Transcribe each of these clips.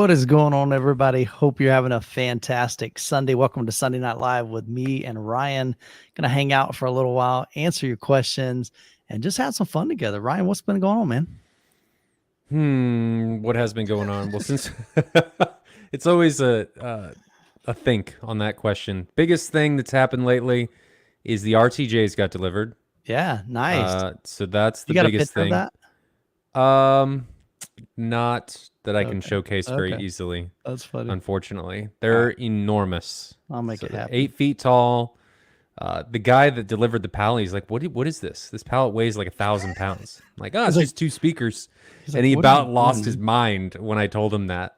What is going on, everybody? Hope you're having a fantastic Sunday. Welcome to Sunday Night Live with me and Ryan. Gonna hang out for a little while, answer your questions, and just have some fun together. Ryan, what's been going on, man? What has been going on? Well, since it's always a think on that question. Biggest thing that's happened lately is the RTJs got delivered. Yeah, nice. So that's You the got a biggest picture of thing. that? Not that I can Okay. showcase very Okay. easily. That's funny. Unfortunately, All they're right. enormous. I'll make So it they're happen. 8 feet tall. The guy that delivered the pallet, he's like, What is this? This pallet weighs like 1,000 pounds." I'm like, oh, He's it's like, just 2 speakers. he's And like, he what are you about doing, lost his man? mind when I told him that.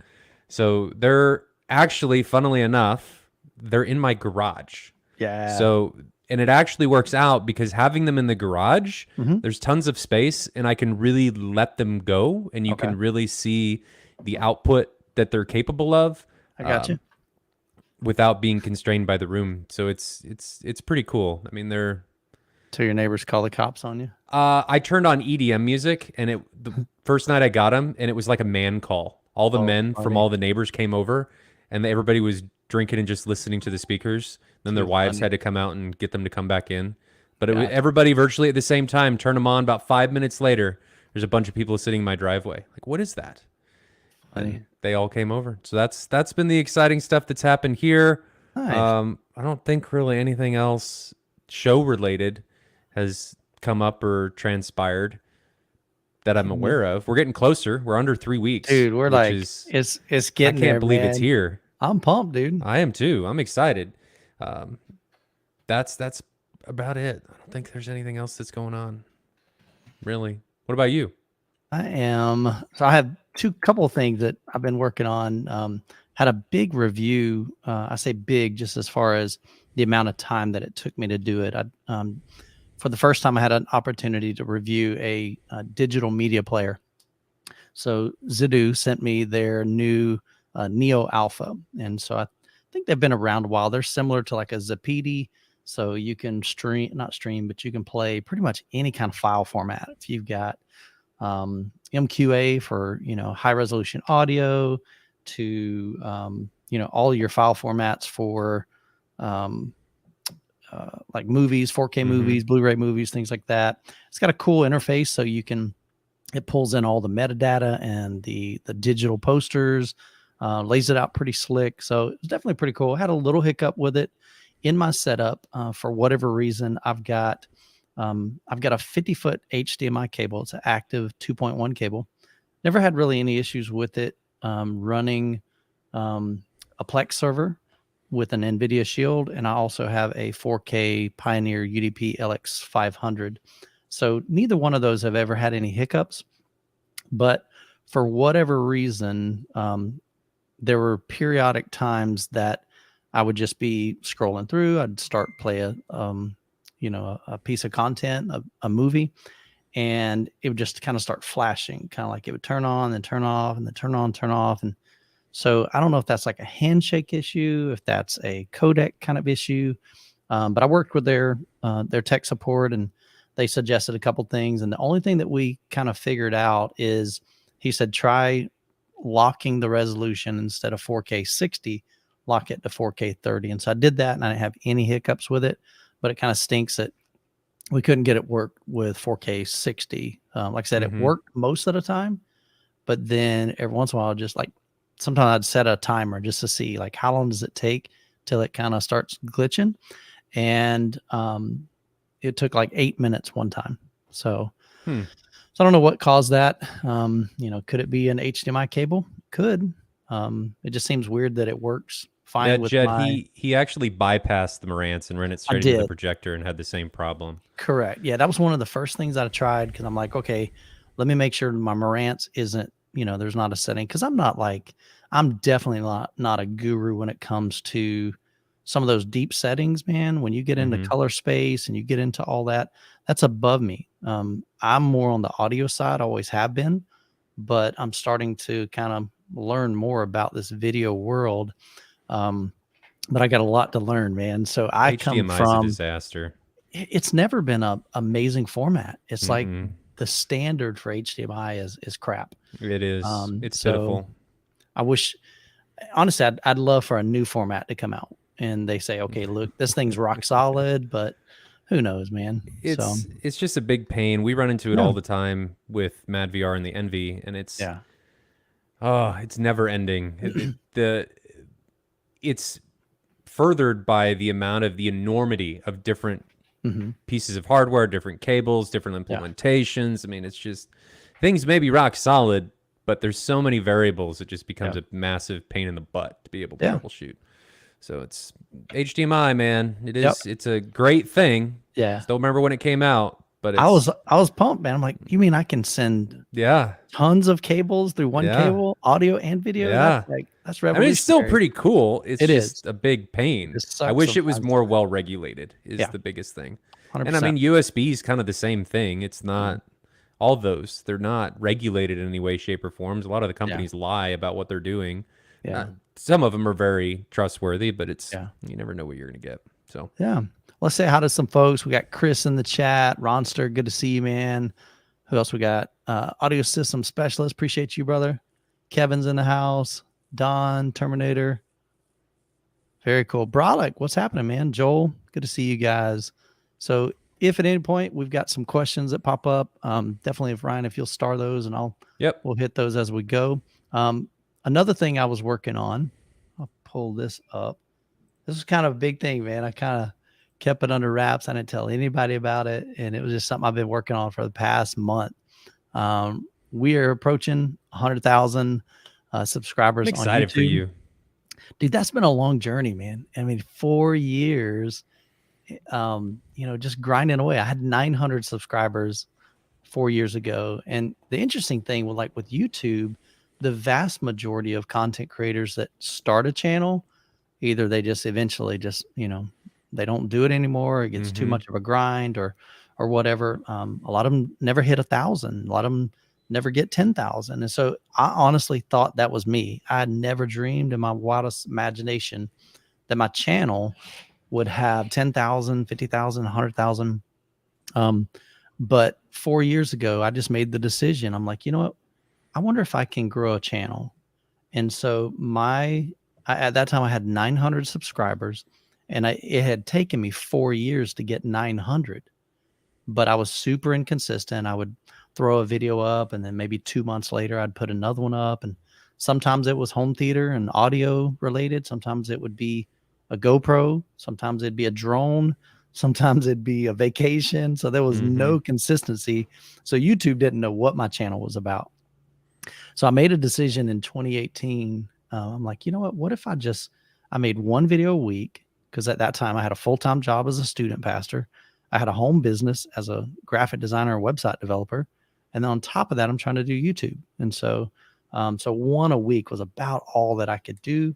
So they're actually, funnily enough, they're in my garage. Yeah. So, and it actually works out because having them in the garage, Mm-hmm. there's tons of space and I can really let them go and you Okay. can really see the output that they're capable of. I got you. Without being constrained by the room. So it's pretty cool. I mean, they're Till your neighbors call the cops on you. I turned on EDM music and the first night I got them and it was like a man call. All the Oh, men from funny. all the neighbors came over and everybody was drinking and just listening to the speakers. Then their Too wives funny. had to come out and get them to come back in. But it was Gotcha. everybody virtually at the same time. Turn them on. About 5 minutes later, there's a bunch of people sitting in my driveway. Like, what is that? Funny. And they all came over. So that's been the exciting stuff that's happened here. Nice. I don't think really anything else show related has come up or transpired that I'm aware of. We're getting closer. We're under 3 weeks, Dude, we're which like, is it's I getting can't there, believe it's man. here. I'm pumped, dude. I am too. I'm excited. Um, that's about it. I don't think there's anything else that's going on. Really. What about you? I am. So I have couple of things that I've been working on. Had a big review. I say big just as far as the amount of time that it took me to do it. For the first time, I had an opportunity to review a digital media player. So Zidu sent me their new Neo Alpha, and so I think they've been around a while. They're similar to like a Zapedi, so you can not stream, but you can play pretty much any kind of file format. If you've got MQA for high resolution audio, to all your file formats for like movies, 4K movies, Blu-ray movies, things like that. It's got a cool interface, so it pulls in all the metadata and the digital posters, lays it out pretty slick. So it's definitely pretty cool. Had a little hiccup with it in my setup. For whatever reason, I've got a 50-foot HDMI cable. It's an active 2.1 cable. Never had really any issues with it running a Plex server with an NVIDIA Shield, and I also have a 4K Pioneer UDP LX500. So neither one of those have ever had any hiccups, but for whatever reason, there were periodic times that I would just be scrolling through. I'd start play a piece of content, a movie, and it would just kind of start flashing, kind of like it would turn on, then turn off, and then turn on, turn off. And so I don't know if that's like a handshake issue, if that's a codec kind of issue. But I worked with their tech support, and they suggested a couple things. And the only thing that we kind of figured out is, he said, try locking the resolution instead of 4K 60, lock it to 4K 30. And so I did that, and I didn't have any hiccups with it, but it kind of stinks that we couldn't get it work with 4K 60. Like I said, it worked most of the time, but then every once in a while, just like sometimes I'd set a timer just to see like how long does it take till it kind of starts glitching. And it took like 8 minutes one time. So I don't know what caused that. Could it be an HDMI cable? Could. It just seems weird that it works fine Yeah, with Jed, my. he actually bypassed the Marantz and ran it I straight into the did. projector and had the same problem. Correct. Yeah, that was one of the first things I tried, because I'm like, okay, let me make sure my Marantz isn't, there's not a setting, because I'm definitely not a guru when it comes to some of those deep settings, man. When you get into color space and you get into all that, that's above me. I'm more on the audio side, always have been, but I'm starting to kind of learn more about this video world. But I got a lot to learn, man. So I come HDMI is a from, disaster. it's never been a amazing format. It's like the standard for HDMI is crap. It is. It's So pitiful. I wish, honestly, I'd love for a new format to come out and they say, okay, look, this thing's rock solid, but who knows, man. So It's just a big pain. We run into it yeah, all the time with Mad VR and the Envy, and yeah, it's never ending. It's furthered by the amount of the enormity of different hmm pieces of hardware, different cables, different yeah, implementations. I mean, it's just things may be rock solid, but there's so many variables, it just becomes yeah, a massive pain in the butt to be able to yeah, troubleshoot. So it's HDMI, man. yep, It's a great thing. yeah. Still remember when it came out, but I was pumped, man. I'm like, you mean I can send yeah, tons of cables through one yeah, cable, audio and video? yeah. That's I mean, it's still revolutionary. pretty cool. It's It is. just a big It pain. just I sucks wish it was sometimes. more well regulated, is Yeah, the biggest thing. And I 100%. mean, USB is kind of the same thing. It's not all those, they're not regulated in any way, shape, or forms. A lot of the Yeah, companies lie about what they're doing. yeah, Some of them are very trustworthy, but yeah. you never know what you're going to get. So, Yeah. Let's say hi to some folks. We got Chris in the chat. Ronster, good to see you, man. Who else we got? Audio system specialist. Appreciate you, brother. Kevin's in the house. Don, Terminator. Very cool. Brolic, what's happening, man? Joel, good to see you guys. So if at any point we've got some questions that pop up, definitely if Ryan, if you'll star those and yep. we'll hit those as we go. Another thing I was working on, I'll pull this up. This was kind of a big thing, man. I kind of kept it under wraps. I didn't tell anybody about it. And it was just something I've been working on for the past month. We are approaching 100,000 subscribers I'm on excited for YouTube. you. Dude, that's been a long journey, man. I mean, 4 years, just grinding away. I had 900 subscribers 4 years ago. And the interesting thing with YouTube, the vast majority of content creators that start a channel, either they just eventually they don't do it anymore. It gets too much of a grind or whatever. A lot of them never hit 1,000. A lot of them never get 10,000. And so I honestly thought that was me. I had never dreamed in my wildest imagination that my channel would have 10,000, 50,000, 100,000. But 4 years ago, I just made the decision. I'm like, you know what? I wonder if I can grow a channel. And so at that time I had 900 subscribers, and it had taken me 4 years to get 900, but I was super inconsistent. I would throw a video up and then maybe 2 months later I'd put another one up. And sometimes it was home theater and audio related. Sometimes it would be a GoPro. Sometimes it'd be a drone. Sometimes it'd be a vacation. So there was no consistency. So YouTube didn't know what my channel was about. So I made a decision in 2018. I'm like, you know what if I made one video a week? Because at that time I had a full-time job as a student pastor. I had a home business as a graphic designer and website developer. And then on top of that, I'm trying to do YouTube. And so one a week was about all that I could do.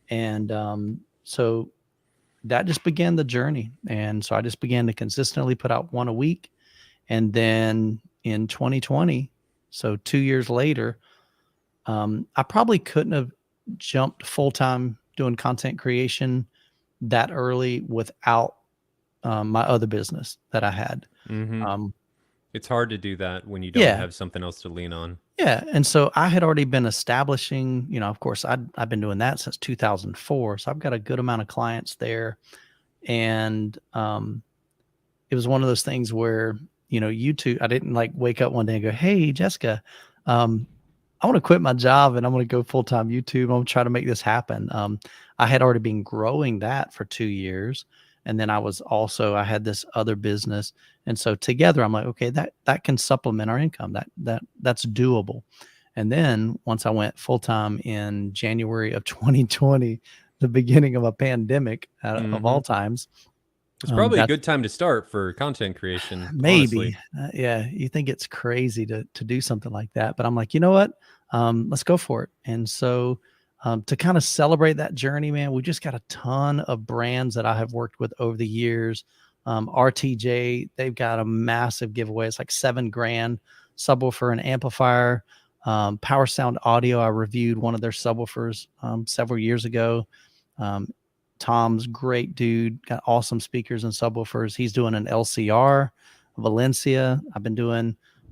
And so that just began the journey. And so I just began to consistently put out one a week. And then in 2020, so 2 years later, I probably couldn't have jumped full-time doing content creation that early without my other business that I had. It's hard to do that when you don't have something else to lean on. Yeah. And so I had already been establishing, of course, I've been doing that since 2004. So I've got a good amount of clients there. And it was one of those things where, YouTube, I didn't wake up one day and go, hey, Jessica, I want to quit my job and I'm going to go full-time YouTube. I'm going to try to make this happen. I had already been growing that for 2 years. And then I had this other business. And so together I'm like, okay, that can supplement our income. That's doable. And then once I went full-time in January of 2020, the beginning of a pandemic of all times. It's probably a good time to start for content creation. Maybe. Yeah. You think it's crazy to do something like that, but I'm like, you know what? Let's go for it. And so to kind of celebrate that journey, man, we just got a ton of brands that I have worked with over the years. RTJ, they've got a massive giveaway. It's like $7,000 subwoofer and amplifier. Power Sound Audio, I reviewed one of their subwoofers several years ago. Tom's great dude, got awesome speakers and subwoofers. He's doing an LCR, Valencia.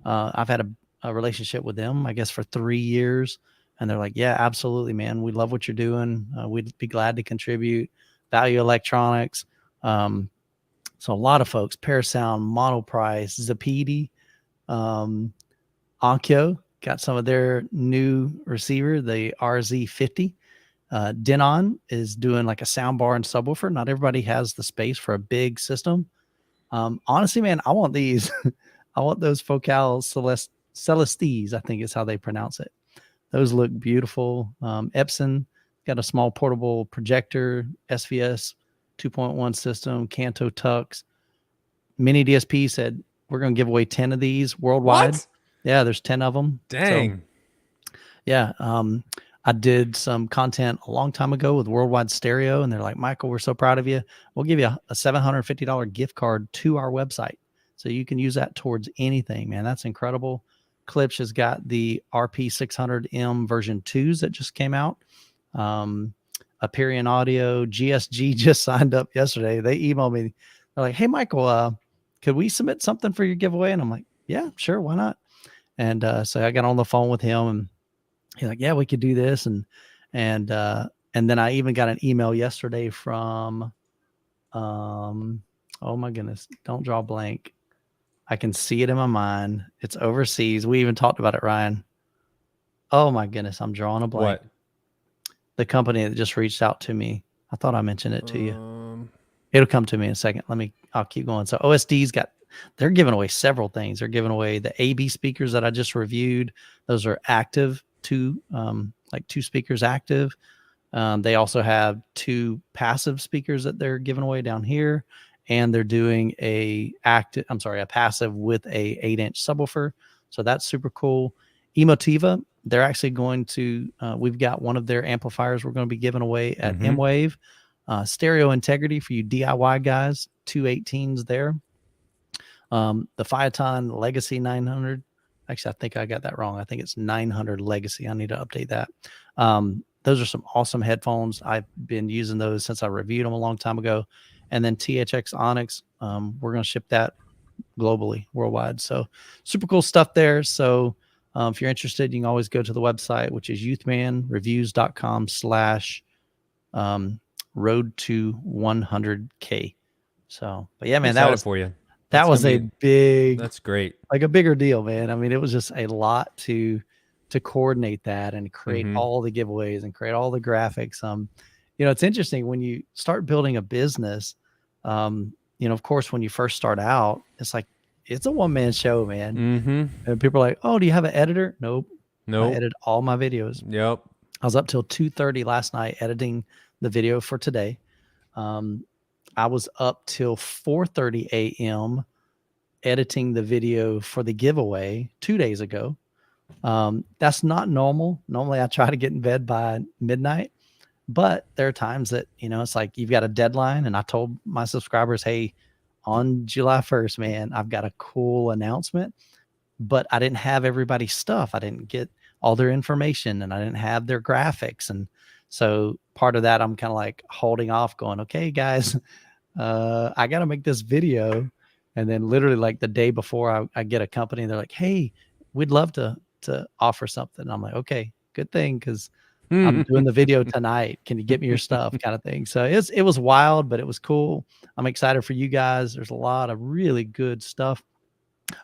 I've had a relationship with them, I guess, for 3 years. And they're like, yeah, absolutely, man. We love what you're doing. We'd be glad to contribute. Value Electronics. So a lot of folks, Parasound, Monoprice, Zapedi, Onkyo got some of their new receiver, the RZ50. Denon is doing like a sound bar and subwoofer. Not everybody has the space for a big system. Honestly, man, I want these. I want those Focal Celestes, I think is how they pronounce it. Those look beautiful. Epson got a small portable projector, SVS 2.1 system, Kanto Tux. Mini DSP said, we're going to give away 10 of these worldwide. What? Yeah, there's 10 of them. Dang. So, yeah. I did some content a long time ago with Worldwide Stereo, and they're like, Michael, we're so proud of you. We'll give you a $750 gift card to our website. So you can use that towards anything, man. That's incredible. Klipsch has got the RP600M version 2s that just came out. Aperion Audio, GSG just signed up yesterday. They emailed me. They're like, hey, Michael, could we submit something for your giveaway? And I'm like, yeah, sure. Why not? And so I got on the phone with him, and he's like, yeah, we could do this. And then I even got an email yesterday from, oh my goodness, don't draw a blank. I can see it in my mind. It's overseas. We even talked about it, Ryan. Oh my goodness, I'm drawing a blank. What? The company that just reached out to me. I thought I mentioned it to you. It'll come to me in a second. I'll keep going. So OSD's they're giving away several things. They're giving away the AB speakers that I just reviewed. Those are active, two speakers active. They also have 2 passive speakers that they're giving away down here. And they're doing a passive with a 8-inch subwoofer. So that's super cool. Emotiva, they're actually going to, we've got one of their amplifiers we're going to be giving away at M-Wave. Stereo Integrity for you DIY guys, 2 18s there. The Phaeton Legacy 900. Actually, I think I got that wrong. I think it's 900 Legacy. I need to update that. Those are some awesome headphones. I've been using those since I reviewed them a long time ago. And then THX Onyx, we're going to ship that globally, worldwide. So super cool stuff there. So if you're interested, you can always go to the website, which is youthmanreviews.com/road to 100K. So, but yeah, man, that was for you. That was a big, that's great. Like a bigger deal, man. I mean, it was just a lot to coordinate that and create all the giveaways and create all the graphics. It's interesting when you start building a business, of course, when you first start out, it's like, it's a one-man show, man. And people are like, oh, do you have an editor? Nope. I edit all my videos. Yep. I was up till 2:30 last night editing the video for today. I was up till 4:30 a.m. editing the video for the giveaway 2 days ago. That's not normal. Normally I try to get in bed by midnight, but there are times that, it's like you've got a deadline. And I told my subscribers, hey, on July 1st, man, I've got a cool announcement, but I didn't have everybody's stuff. I didn't get all their information and I didn't have their graphics. And so part of that, I'm kind of like holding off going, okay, guys, I got to make this video. And then literally like the day before I get a company, they're like, hey, we'd love to offer something. And I'm like, okay, good thing. Cause I'm doing the video tonight. Can you get me your stuff kind of thing? So it was wild, but it was cool. I'm excited for you guys. There's a lot of really good stuff.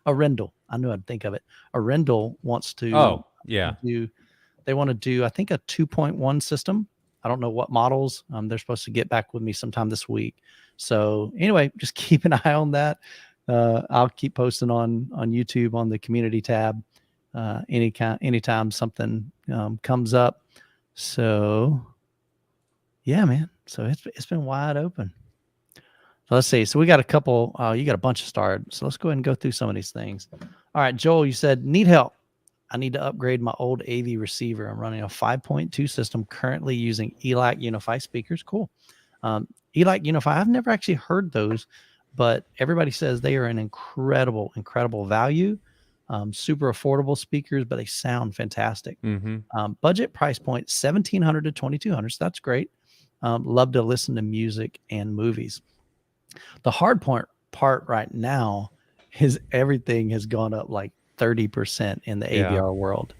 Arendal, I knew I'd think of it. Arendal wants to they want to do, I think, a 2.1 system. I don't know what models. They're supposed to get back with me sometime this week. So anyway, just keep an eye on that. I'll keep posting on YouTube on the community tab anytime something comes up. So yeah, man. So it's been wide open. So let's see. So we got a couple. You got a bunch of starred. So let's go ahead and go through some of these things. All right, Joel, you said need help. I need to upgrade my old AV receiver. I'm running a 5.2 system currently using ELAC Unify speakers. Cool. ELAC Unify. I've never actually heard those, but everybody says they are an incredible value. Super affordable speakers, but they sound fantastic. Budget price point $1,700 to $2,200. So that's great. Love to listen to music and movies. The hard part right now is everything has gone up like 30% in the AVR world.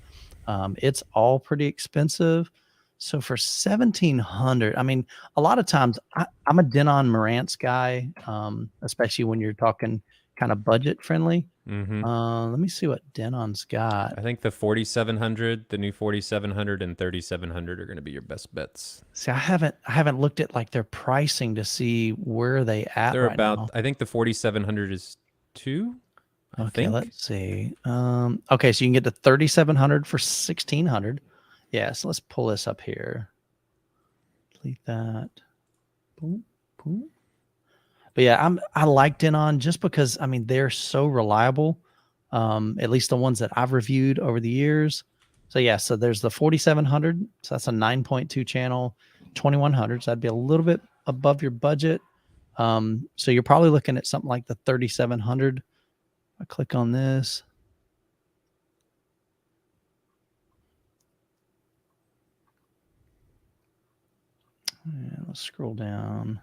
It's all pretty expensive. So for 1700, I mean, a lot of times I'm a Denon Marantz guy, especially when you're talking kind of budget friendly. Let me see what Denon's got. I think the 4700, the new 4700 and 3700 are going to be your best bets. See, I haven't looked at like their pricing to see where they at They're right about, now. I think the 4700 is 2. Okay, let's see. Okay, so you can get the 3700 for 1600. Yeah, so let's pull this up here. Delete that. Boom, boom. But yeah, I like Denon just because I mean they're so reliable. At least the ones that I've reviewed over the years. So yeah, so there's the 4700. So that's a 9.2 channel, 2100. So that'd be a little bit above your budget. So you're probably looking at something like the 3700. I click on this. And let's scroll down.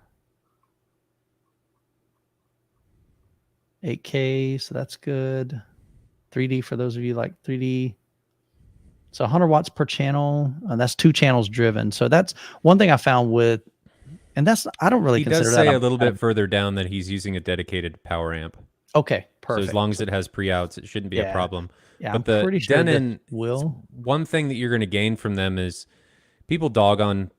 8K, so that's good. 3D for those of you like 3D. So 100 watts per channel, and that's 2 channels driven. So that's one thing I found with, and that's I don't really consider that. He does say a little bit further down that he's using a dedicated power amp. Okay, perfect. So as long as it has pre-outs, it shouldn't be a problem. Yeah, but I'm pretty sure Denon will. One thing that you're going to gain from them is people dog on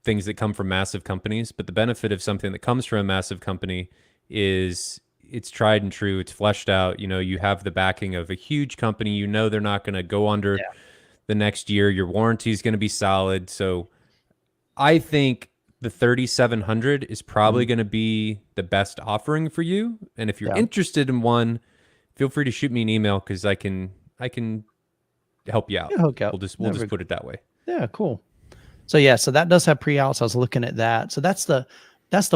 things that come from massive companies, but the benefit of something that comes from a massive company is it's tried and true. It's fleshed out. You know, you have the backing of a huge company. You know they're not going to go under the next year. Your warranty is going to be solid. So I think the 3700 is probably going to be the best offering for you. And if you're interested in one, feel free to shoot me an email because I can help you out. We'll just put it that way. Yeah, cool. So yeah, so that does have pre-outs. I was looking at that. So that's the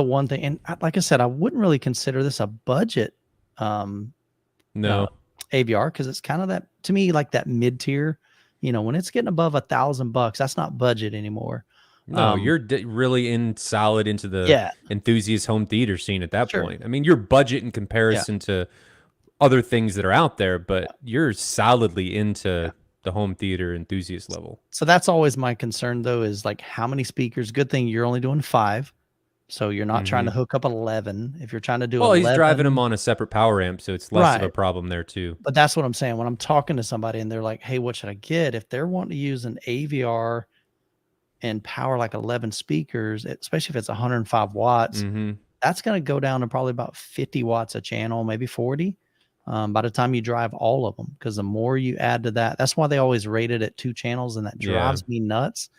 one thing. And like I said, I wouldn't really consider this a budget AVR because it's kind of that, to me, like that mid-tier. You know, when it's getting above $1,000, that's not budget anymore. No, you're really solid into the enthusiast home theater scene at that point. I mean, you're budget in comparison to other things that are out there, but you're solidly into the home theater enthusiast level. So that's always my concern, though, is like how many speakers. Good thing you're only doing 5, so you're not trying to hook up 11. If you're trying to do 11, he's driving them on a separate power amp, so it's less of a problem there too. But that's what I'm saying. When I'm talking to somebody and they're like, "Hey, what should I get?" If they're wanting to use an AVR and power like 11 speakers, especially if it's 105 watts, that's going to go down to probably about 50 watts a channel, maybe 40. By the time you drive all of them, because the more you add to that, that's why they always rate it at 2 channels, and that drives me nuts.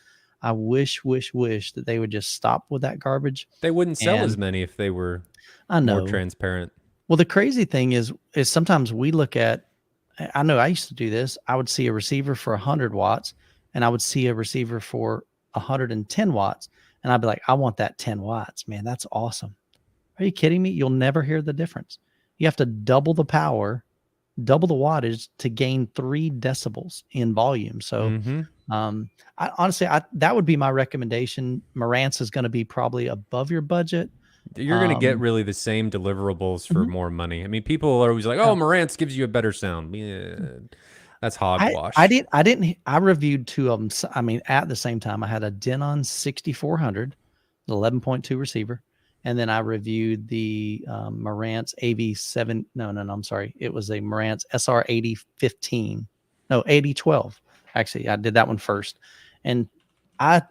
I wish that they would just stop with that garbage. They wouldn't sell as many if they were more transparent. Well, the crazy thing is sometimes we look at, I know I used to do this. I would see a receiver for 100 watts, and I would see a receiver for 110 watts, and I'd be like, I want that 10 watts, man. That's awesome. Are you kidding me? You'll never hear the difference. You have to double the power, double the wattage to gain 3 decibels in volume. So, I honestly, that would be my recommendation. Marantz is going to be probably above your budget. You're going to get really the same deliverables for more money. I mean, people are always like, "Oh, Marantz gives you a better sound." Yeah, that's hogwash. I reviewed 2 of them. I mean, at the same time, I had a Denon 6400, the 11.2 receiver. And then I reviewed the Marantz AV7. No, I'm sorry. It was a Marantz SR8015. No, 8012. Actually, I did that one first. And I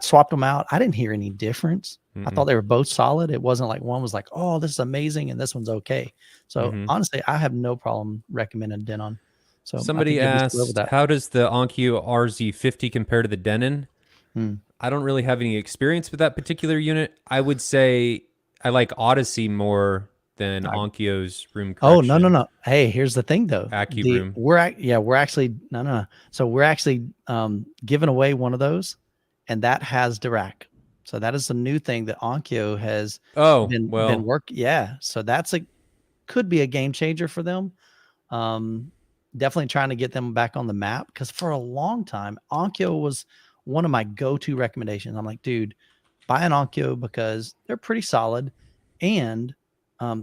swapped them out. I didn't hear any difference. I thought they were both solid. It wasn't like one was like, oh, this is amazing, and this one's okay. So honestly, I have no problem recommending Denon. So somebody asked, how does the Onkyo RZ50 compare to the Denon? I don't really have any experience with that particular unit. I would say I like Odyssey more than Onkyo's room correction. Oh, no. Hey, here's the thing though. AccuRoom. We're actually no. So we're actually giving away one of those, and that has Dirac. So that is the new thing that Onkyo has been working. Yeah. So could be a game changer for them. Definitely trying to get them back on the map, because for a long time Onkyo was one of my go-to recommendations. I'm like, dude, buy an Onkyo because they're pretty solid, and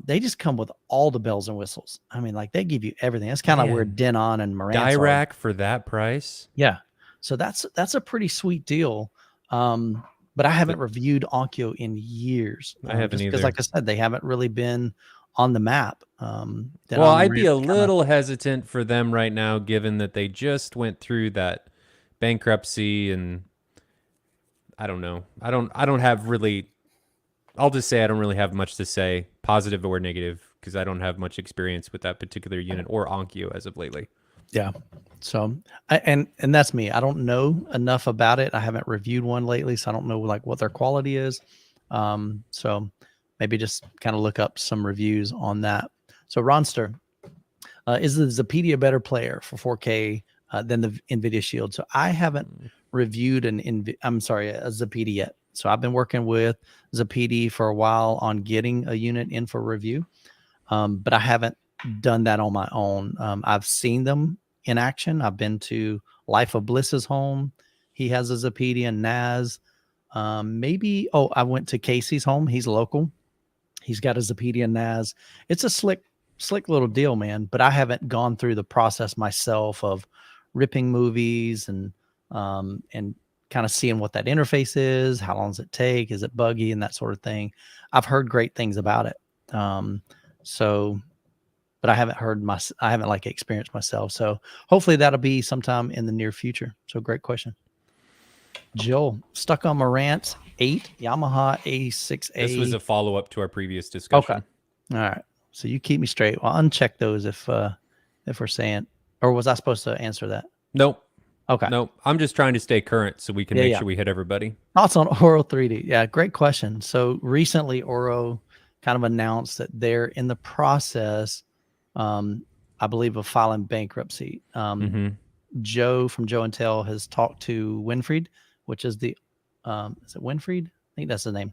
They just come with all the bells and whistles. I mean, like they give you everything. That's kind of where Man. Denon and Marantz are. Dirac for that price? Yeah. So that's a pretty sweet deal. But I haven't reviewed Onkyo in years. I haven't just because, either. like I said, they haven't really been on the map. Well, Denon and I'd be a Marantz little hesitant for them right now, given that they just went through that bankruptcy, and I don't know. I don't have really. I'll just say I don't really have much to say, positive or negative, because I don't have much experience with that particular unit or Onkyo as of lately. Yeah. So, and that's me. I don't know enough about it. I haven't reviewed one lately, so I don't know like what their quality is. So maybe just kind of look up some reviews on that. So Ronster, is the Zapedia a better player for 4K than the NVIDIA Shield? So I haven't reviewed a Zapedia yet. So I've been working with Zapedia for a while on getting a unit in for review, but I haven't done that on my own. I've seen them in action. I've been to Life of Bliss's home. He has a Zapedia and Naz. I went to Casey's home. He's local. He's got a Zapedia and Naz. It's a slick little deal, man. But I haven't gone through the process myself of ripping movies and kind of seeing what that interface is. How long does it take? Is it buggy and that sort of thing? I've heard great things about it. But I haven't like experienced myself. So hopefully that'll be sometime in the near future. So great question. Joel, stuck on Marantz 8 Yamaha A6A. This was a follow-up to our previous discussion. Okay. All right. So you keep me straight. Well, uncheck those if we're saying, or was I supposed to answer that? Nope. Okay. Nope. I'm just trying to stay current so we can make sure we hit everybody. Thoughts on Auro 3D? Yeah, great question. So recently Auro kind of announced that they're in the process, I believe, of filing bankruptcy. Joe from Joe and Tell has talked to Winfried, which is the, is it Winfried? I think that's the name.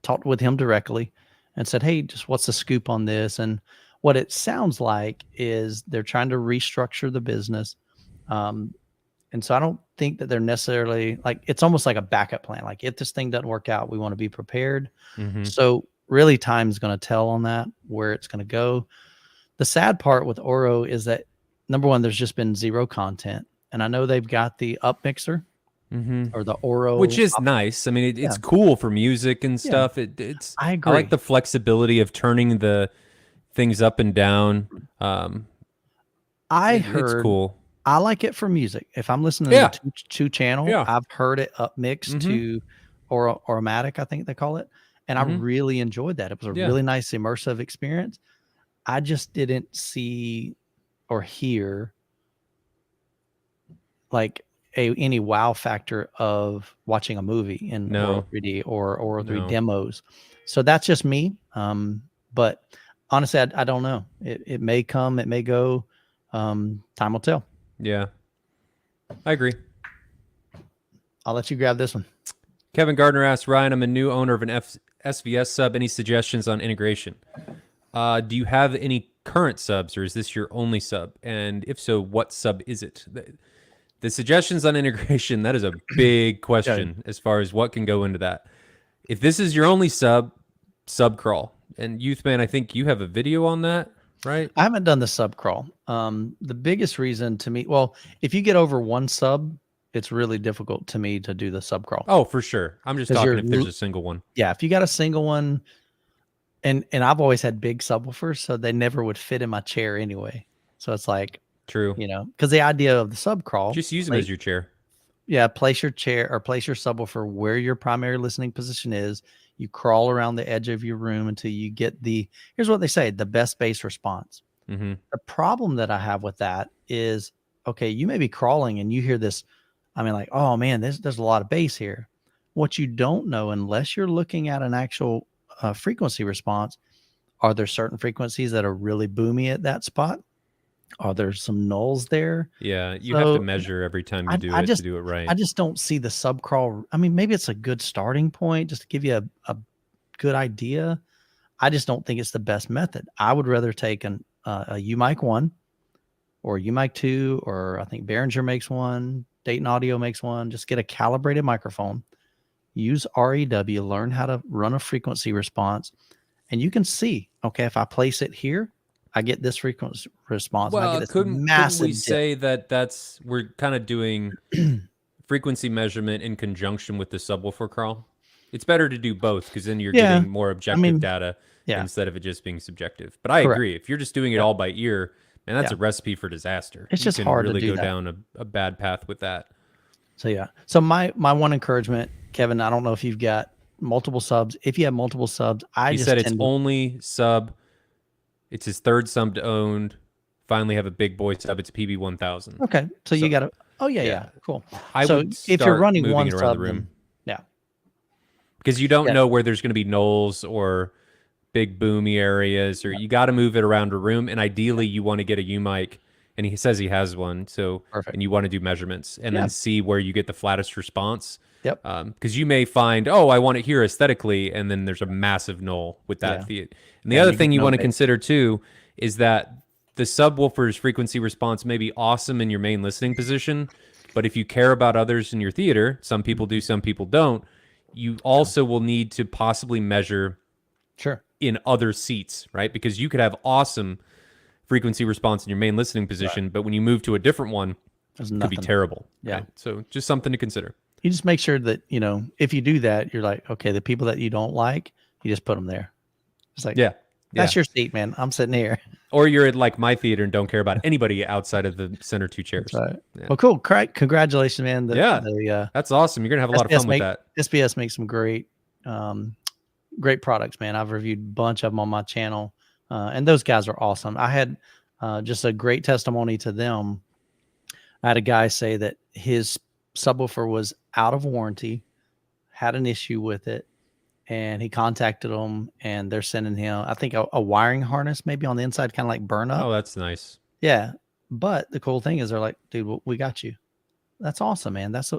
Talked with him directly and said, hey, just what's the scoop on this? And what it sounds like is they're trying to restructure the business. And so I don't think that they're necessarily like, it's almost like a backup plan. Like if this thing doesn't work out, we want to be prepared. So really time's going to tell on that, where it's going to go. The sad part with Auro is that number one, there's just been zero content. And I know they've got the up mixer or the Auro, which is nice. I mean, it's cool for music and stuff. I agree. I like the flexibility of turning the things up and down. It's cool. I like it for music. If I'm listening to two channel, I've heard it up mixed to Automatic, I think they call it. And I really enjoyed that. It was a really nice immersive experience. I just didn't see or hear like any wow factor of watching a movie in Auro 3D or Auro 3 demos. So that's just me. But honestly, I don't know. It may come, it may go. Time will tell. Yeah, I agree. I'll let you grab this one. Kevin Gardner asks, Ryan, I'm a new owner of an SVS sub. Any suggestions on integration? Do you have any current subs, or is this your only sub? And if so, what sub is it? The suggestions on integration, that is a big question as far as what can go into that. If this is your only sub crawl. And Youthman, I think you have a video on that, right? I haven't done the sub crawl. The biggest reason to me, well, if you get over one sub, it's really difficult to me to do the sub crawl. Oh, for sure. I'm just talking if there's a single one. Yeah, if you got a single one, and I've always had big subwoofers, so they never would fit in my chair anyway. So it's like, true, because the idea of the sub crawl, just use them as your chair. Yeah, place your chair or place your subwoofer where your primary listening position is. You crawl around the edge of your room until you get here's what they say, the best bass response. The problem that I have with that is, okay, you may be crawling and you hear this, I mean, like, oh man, there's a lot of bass here. What you don't know, unless you're looking at an actual frequency response, are there certain frequencies that are really boomy at that spot? Are there some nulls there? Yeah, you have to measure every time you do it to do it right. I just don't see the sub crawl. I mean, maybe it's a good starting point just to give you a good idea. I just don't think it's the best method. I would rather take a UMic 1 or UMic 2, or I think Behringer makes one, Dayton Audio makes one. Just get a calibrated microphone, use REW, learn how to run a frequency response, and you can see, okay, if I place it here, I get this frequency response, and I get Well, this couldn't massive we dip. say that we're kind of doing frequency measurement in conjunction with the subwoofer crawl? It's better to do both because then you're Yeah, getting more I objective mean, data yeah, instead of it just being subjective. But I correct. agree. If you're just doing it Yep. all by ear, man, that's Yeah. a recipe for disaster. It's You just can hard to really do go that. down a bad path with that. So yeah. So my one encouragement, Kevin, I don't know if you've got multiple subs. If you have multiple subs, I He just said it's tend to. only sub. It's his third sub owned. Finally have a big boy sub. It's PB1000. Okay, so you got to. Oh yeah, yeah. cool. I So would if you're start running moving one it around the sub, room. then yeah, Because you don't Yeah. know where there's going to be knolls or big boomy areas, or you got to move it around a room. And ideally, you want to get a U mic, and he says he has one. So, Perfect. and you want to do measurements and Yeah. then see where you get the flattest response. Yep. Because you may find, oh, I want it here aesthetically, and then there's a massive knoll with that. Yeah. And the Yeah, other you thing get you no want to base. consider too is that the subwoofer's frequency response may be awesome in your main listening position, but if you care about others in your theater, some people do, some people don't, you also will need to possibly measure Sure. in other seats, right? Because you could have awesome frequency response in your main listening position, but when you move to a different one, There's it could be nothing. terrible. Yeah. Right? So just something to consider. You just make sure that, if you do that, you're like, okay, the people that you don't like, you just put them there. It's like, Yeah. that's your seat, man. I'm sitting here. Or you're at like my theater and don't care about anybody outside of the center two chairs. That's right. Yeah. Well, cool. Congratulations, man. Yeah. That's awesome. You're going to have a lot of fun with that. SBS makes some great products, man. I've reviewed a bunch of them on my channel, and those guys are awesome. I had just a great testimony to them. I had a guy say that his subwoofer was out of warranty, had an issue with it, and he contacted them, and they're sending him, I think, a wiring harness maybe on the inside, kind of like burn up. Oh, that's nice. Yeah. But the cool thing is they're like, dude, we got you. That's awesome, man. That's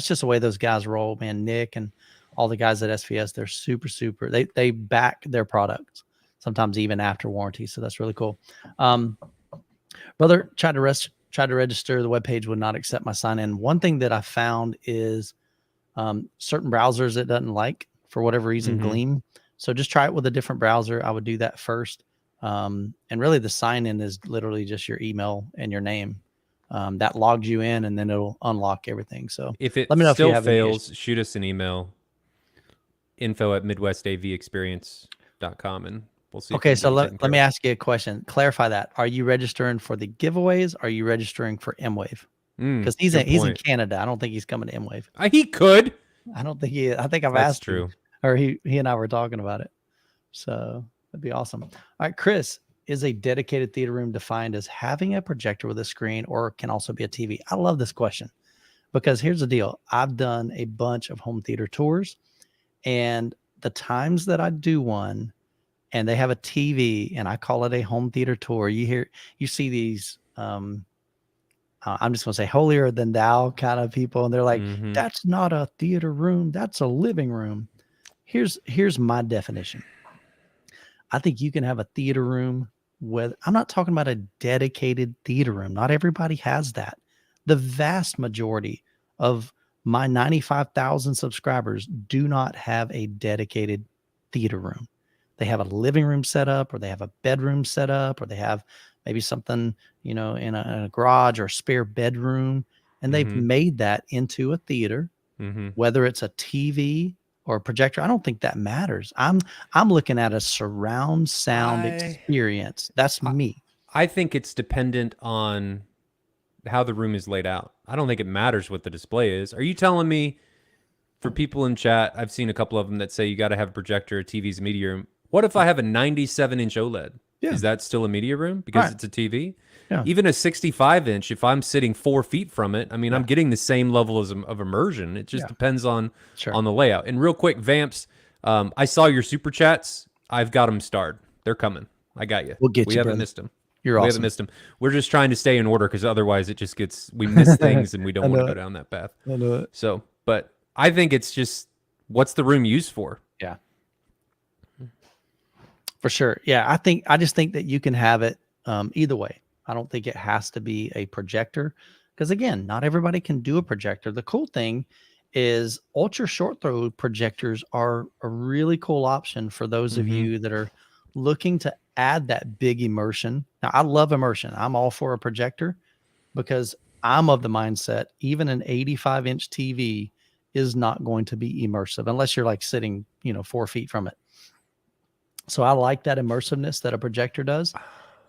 just the way those guys roll, man. Nick and all the guys at SVS, they're super. They back their products sometimes even after warranty. So that's really cool. Brother tried to register. The webpage would not accept my sign in. One thing that I found is certain browsers it doesn't like for whatever reason, Gleam. So just try it with a different browser. I would do that first. And really the sign in is literally just your email and your name. That logs you in, and then it'll unlock everything. So if it let me know still if you have fails, shoot us an email, info@midwestavexperience.com, and we'll see. Okay, so let me ask you a question. Clarify that. Are you registering for the giveaways? Or are you registering for M-Wave? Because he's in Canada. I don't think he's coming to M-Wave. He could. I don't think he. I think I've That's asked true. him, or he and I were talking about it. So that'd be awesome. All right, Chris, is a dedicated theater room defined as having a projector with a screen, or can also be a TV? I love this question because here's the deal. I've done a bunch of home theater tours, and the times that I do one and they have a TV and I call it a home theater tour, you see these, I'm just going to say holier than thou kind of people. And they're like, that's not a theater room. That's a living room. Here's my definition. I think you can have a theater room with, I'm not talking about a dedicated theater room. Not everybody has that. The vast majority of my 95,000 subscribers do not have a dedicated theater room. They have a living room set up, or they have a bedroom set up, or they have maybe something, in a garage or a spare bedroom. And they've made that into a theater, whether it's a TV or a projector. I don't think that matters. I'm looking at a surround sound experience. That's me. I think it's dependent on how the room is laid out. I don't think it matters what the display is. Are you telling me, for people in chat, I've seen a couple of them that say you got to have a projector, a TV's a media room. What if I have a 97-inch OLED? Yeah. Is that still a media room because it's a TV? Yeah. Even a 65-inch, if I'm sitting 4 feet from it, I mean, I'm getting the same level of immersion. It just depends on the layout. And real quick, Vamps, I saw your super chats. I've got them starred. They're coming. I got you. We'll get we you, haven't brother. missed them. You're awesome. We haven't missed them. We're just trying to stay in order because otherwise it just we miss things and we don't want to go down that path. I know it. So, but I think it's just, what's the room used for? Yeah. For sure. Yeah. I just think that you can have it either way. I don't think it has to be a projector because, again, not everybody can do a projector. The cool thing is ultra short throw projectors are a really cool option for those of you that are looking to add that big immersion. Now, I love immersion. I'm all for a projector because I'm of the mindset, even an 85-inch TV is not going to be immersive unless you're like sitting, 4 feet from it. So I like that immersiveness that a projector does.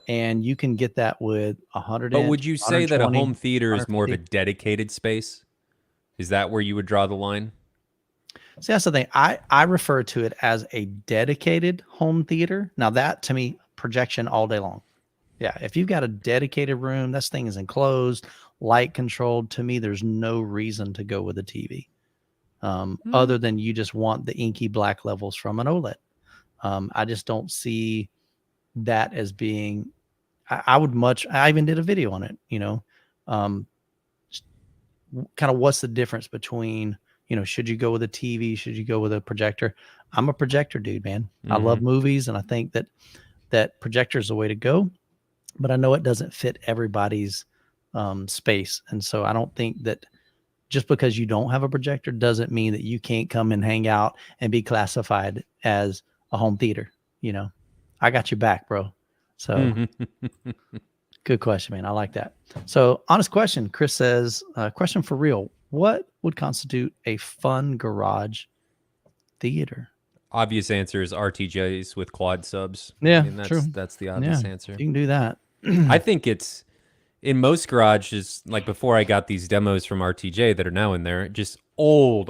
And you can get that with 100 But inch, would you say that a 120, home theater is more of a 150. dedicated space? Is that where you would draw the line? See, that's the thing. I refer to it as a dedicated home theater. Now that to me, projection all day long. Yeah. If you've got a dedicated room, this thing is enclosed, light controlled. To me, there's no reason to go with a TV. Other than you just want the inky black levels from an OLED. I just don't see that as being, I even did a video on it, kind of what's the difference between, should you go with a TV? Should you go with a projector? I'm a projector dude, man. I love movies. And I think that projector is the way to go, but I know it doesn't fit everybody's space. And so I don't think that just because you don't have a projector doesn't mean that you can't come and hang out and be classified as a home theater. I got your back, bro. So good question, man. I like that. So honest question. Chris says, question for real. What would constitute a fun garage theater? Obvious answer is RTJs with quad subs. Yeah, I mean, true. That's the obvious answer. You can do that. I think it's in most garages, like before I got these demos from RTJ that are now in there, just old.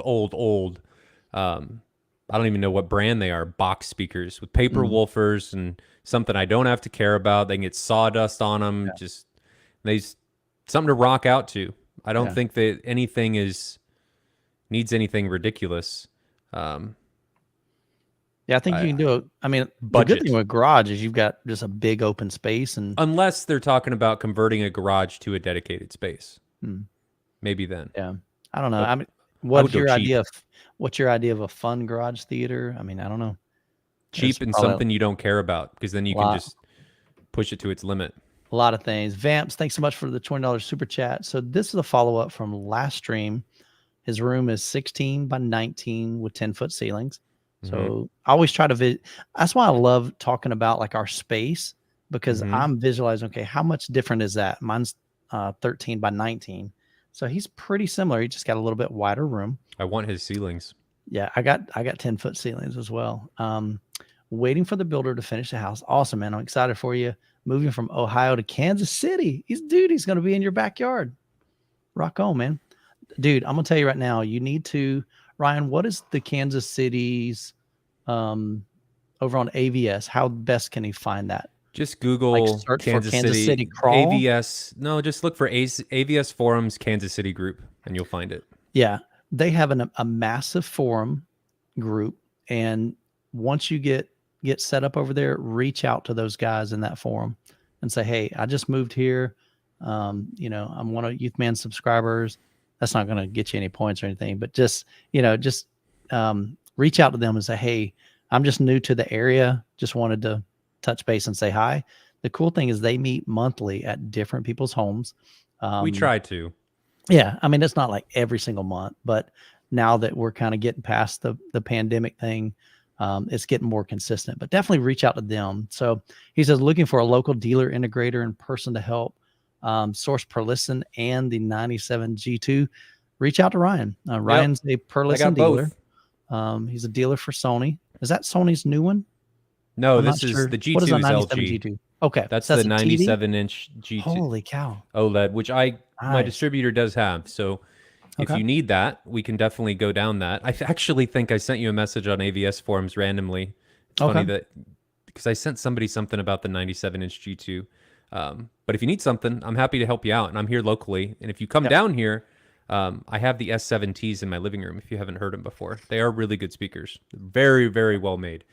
I don't even know what brand they are, box speakers with paper woofers and something I don't have to care about. They can get sawdust on them. Yeah. Just something to rock out to. I don't think that anything needs anything ridiculous. Yeah, I think you can do it. I mean, budget. The good thing with garage is you've got just a big open space, and unless they're talking about converting a garage to a dedicated space, maybe then. Yeah, I don't know. I mean, what's your idea of a fun garage theater? I mean, I don't know. Cheap and something you don't care about, because then you can just push it to its limit. A lot of things. Vamps, thanks so much for the $20 super chat. So this is a follow-up from last stream. His room is 16 by 19 with 10-foot ceilings. So I always try to that's why I love talking about like our space, because I'm visualizing, okay, how much different is that? Mine's 13 by 19. So he's pretty similar. He just got a little bit wider room. I want his ceilings. Yeah, I got 10-foot ceilings as well. Waiting for the builder to finish the house. Awesome, man. I'm excited for you. Moving from Ohio to Kansas City. He's going to be in your backyard. Rock on, man. Dude, I'm going to tell you right now, you need to, Ryan, what is the Kansas City's over on AVS? How best can he find that? Just Google search Kansas City crawl. AVS. No, just look for AVS Forums Kansas City group and you'll find it. Yeah. They have a massive forum group. And once you get set up over there, reach out to those guys in that forum and say, hey, I just moved here. I'm one of Youth Man subscribers. That's not going to get you any points or anything, but just reach out to them and say, hey, I'm just new to the area. Just wanted to touch base and say hi. The cool thing is they meet monthly at different people's homes. We try to. Yeah. I mean, it's not like every single month, but now that we're kind of getting past the pandemic thing, it's getting more consistent, but definitely reach out to them. So he says, looking for a local dealer integrator in person to help source per listen and the 97 G2. Reach out to Ryan. Ryan's a per listen dealer. He's a dealer for Sony. Is that Sony's new one? No, this is the G2 is LG. G2? Okay. That's the 97-inch G2. Holy cow. OLED, which my distributor does have. So if you need that, we can definitely go down that. I actually think I sent you a message on AVS forums randomly. It's funny that because I sent somebody something about the 97-inch G2. But if you need something, I'm happy to help you out. And I'm here locally. And if you come down here, I have the S7Ts in my living room, if you haven't heard them before. They are really good speakers. Very, very well made.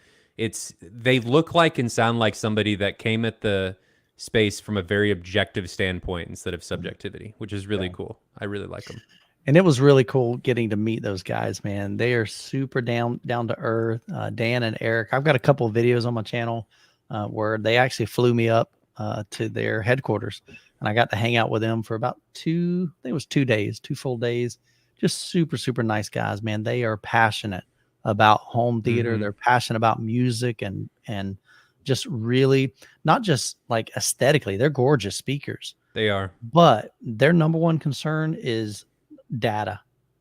They look like and sound like somebody that came at the space from a very objective standpoint instead of subjectivity, which is really cool. I really like them. And it was really cool getting to meet those guys, man. They are super down to earth. Dan and Eric, I've got a couple of videos on my channel where they actually flew me up to their headquarters, and I got to hang out with them for about 2 full days, just super, super nice guys, man. They are passionate about home theater. They're passionate about music and just really not just like aesthetically, they're gorgeous speakers. They are. But their number one concern is data,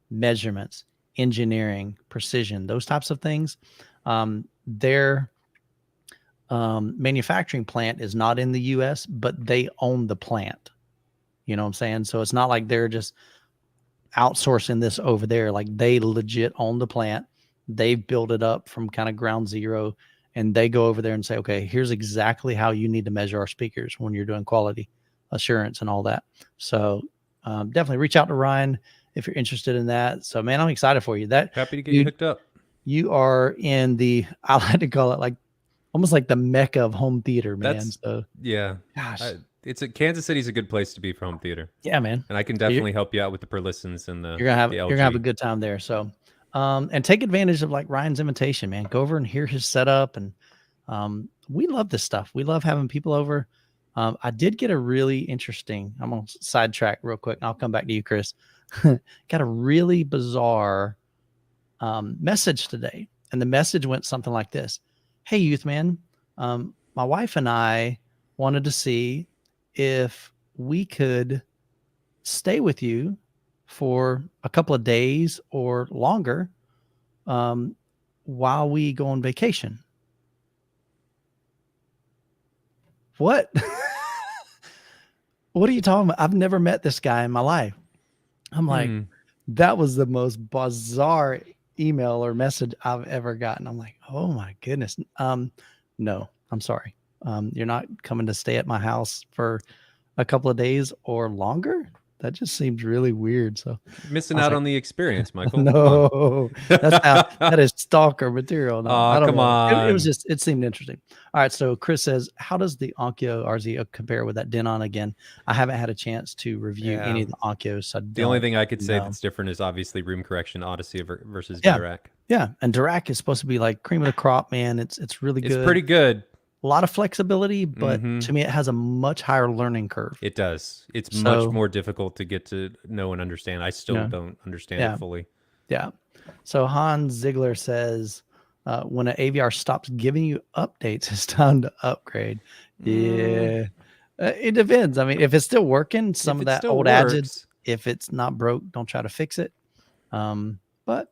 measurements, engineering, precision, those types of things. Their manufacturing plant is not in the US, but they own the plant. You know what I'm saying? So it's not like they're just outsourcing this over there. Like they legit own the plant. They've built it up from kind of ground zero, and they go over there and say, okay, here's exactly how you need to measure our speakers when you're doing quality assurance and all that. So definitely reach out to Ryan if you're interested in that. So man, I'm excited for you. Happy to get you hooked up. You are in the, I like to call it like almost like the mecca of home theater, man. Yeah. Gosh. Kansas City's a good place to be for home theater. Yeah, man. And I can definitely help you out with the per listens and the you're gonna LG. have a good time there. So and take advantage of like Ryan's invitation, man. Go over and hear his setup. And we love this stuff. We love having people over. I did get a really interesting, I'm gonna sidetrack real quick. I'll come back to you, Chris. Got a really bizarre message today. And the message went something like this. Hey, youth man, my wife and I wanted to see if we could stay with you for a couple of days or longer while we go on vacation. What? What are you talking about? I've never met this guy in my life. I'm like, that was the most bizarre email or message I've ever gotten. I'm like, oh my goodness. No, I'm sorry. You're not coming to stay at my house for a couple of days or longer. That just seems really weird. So missing out on the experience, Michael. No, that is stalker material. No, I don't come know. on. It was just, it seemed interesting. All right. So Chris says, how does the Onkyo RZ compare with that Denon again? I haven't had a chance to review any of the Onkyos. So the only thing I could say that's different is obviously room correction Odyssey versus Dirac. Yeah. And Dirac is supposed to be like cream of the crop, man. It's really good. It's pretty good. A lot of flexibility, but to me, it has a much higher learning curve. It does. It's much more difficult to get to know and understand. I still don't understand it fully. Yeah. So Hans Ziegler says, when an AVR stops giving you updates, it's time to upgrade. Yeah. It depends. I mean, if it's still working, some of that old adage, if it's not broke, don't try to fix it. But,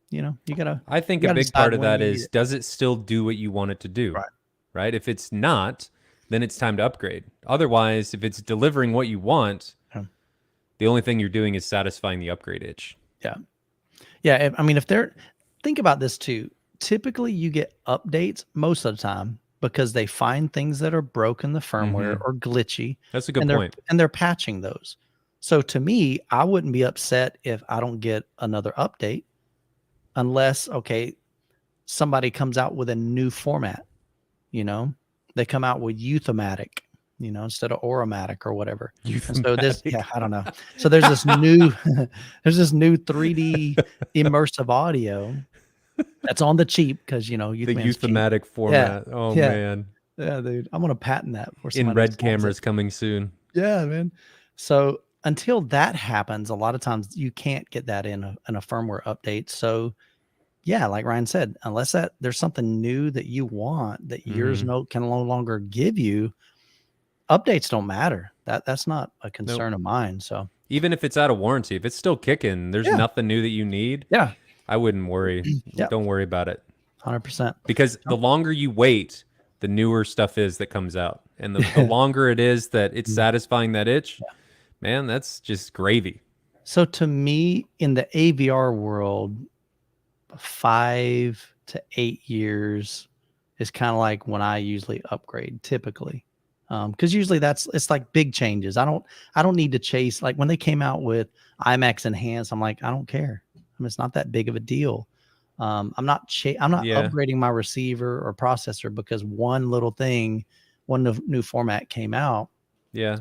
you know, you gotta. I think a big part of that is, does it still do what you want it to do? Right? If it's not, then it's time to upgrade. Otherwise, if it's delivering what you want, the only thing you're doing is satisfying the upgrade itch. Yeah. Yeah. I mean, think about this too. Typically, you get updates most of the time because they find things that are broken, the firmware or glitchy. That's a good point. And they're patching those. So to me, I wouldn't be upset if I don't get another update unless, okay, somebody comes out with a new format. You know, they come out with Youth-O-Matic, you know, instead of Oromatic or whatever. And so this, I don't know. So there's this new, 3D immersive audio that's on the cheap because, you know, the Youth-O-Matic format. Yeah. Oh man. Yeah, dude. I'm going to patent that for in red cameras coming soon. Yeah, man. So until that happens, a lot of times you can't get that in a firmware update. So yeah, like Ryan said, unless there's something new that you want that yours can no longer give you, updates don't matter. That's not a concern of mine. So even if it's out of warranty, if it's still kicking, there's nothing new that you need. Yeah, I wouldn't worry. Don't worry about it. 100%. Because the longer you wait, the newer stuff is that comes out, and the longer it is that it's satisfying that itch, man, that's just gravy. So to me, in the AVR world, 5 to 8 years is kind of like when I usually upgrade typically. Because usually it's like big changes. I don't need to chase, like when they came out with IMAX Enhanced, I'm like, I don't care. I mean, it's not that big of a deal. I'm not upgrading my receiver or processor because one little thing, one new format came out. Yeah.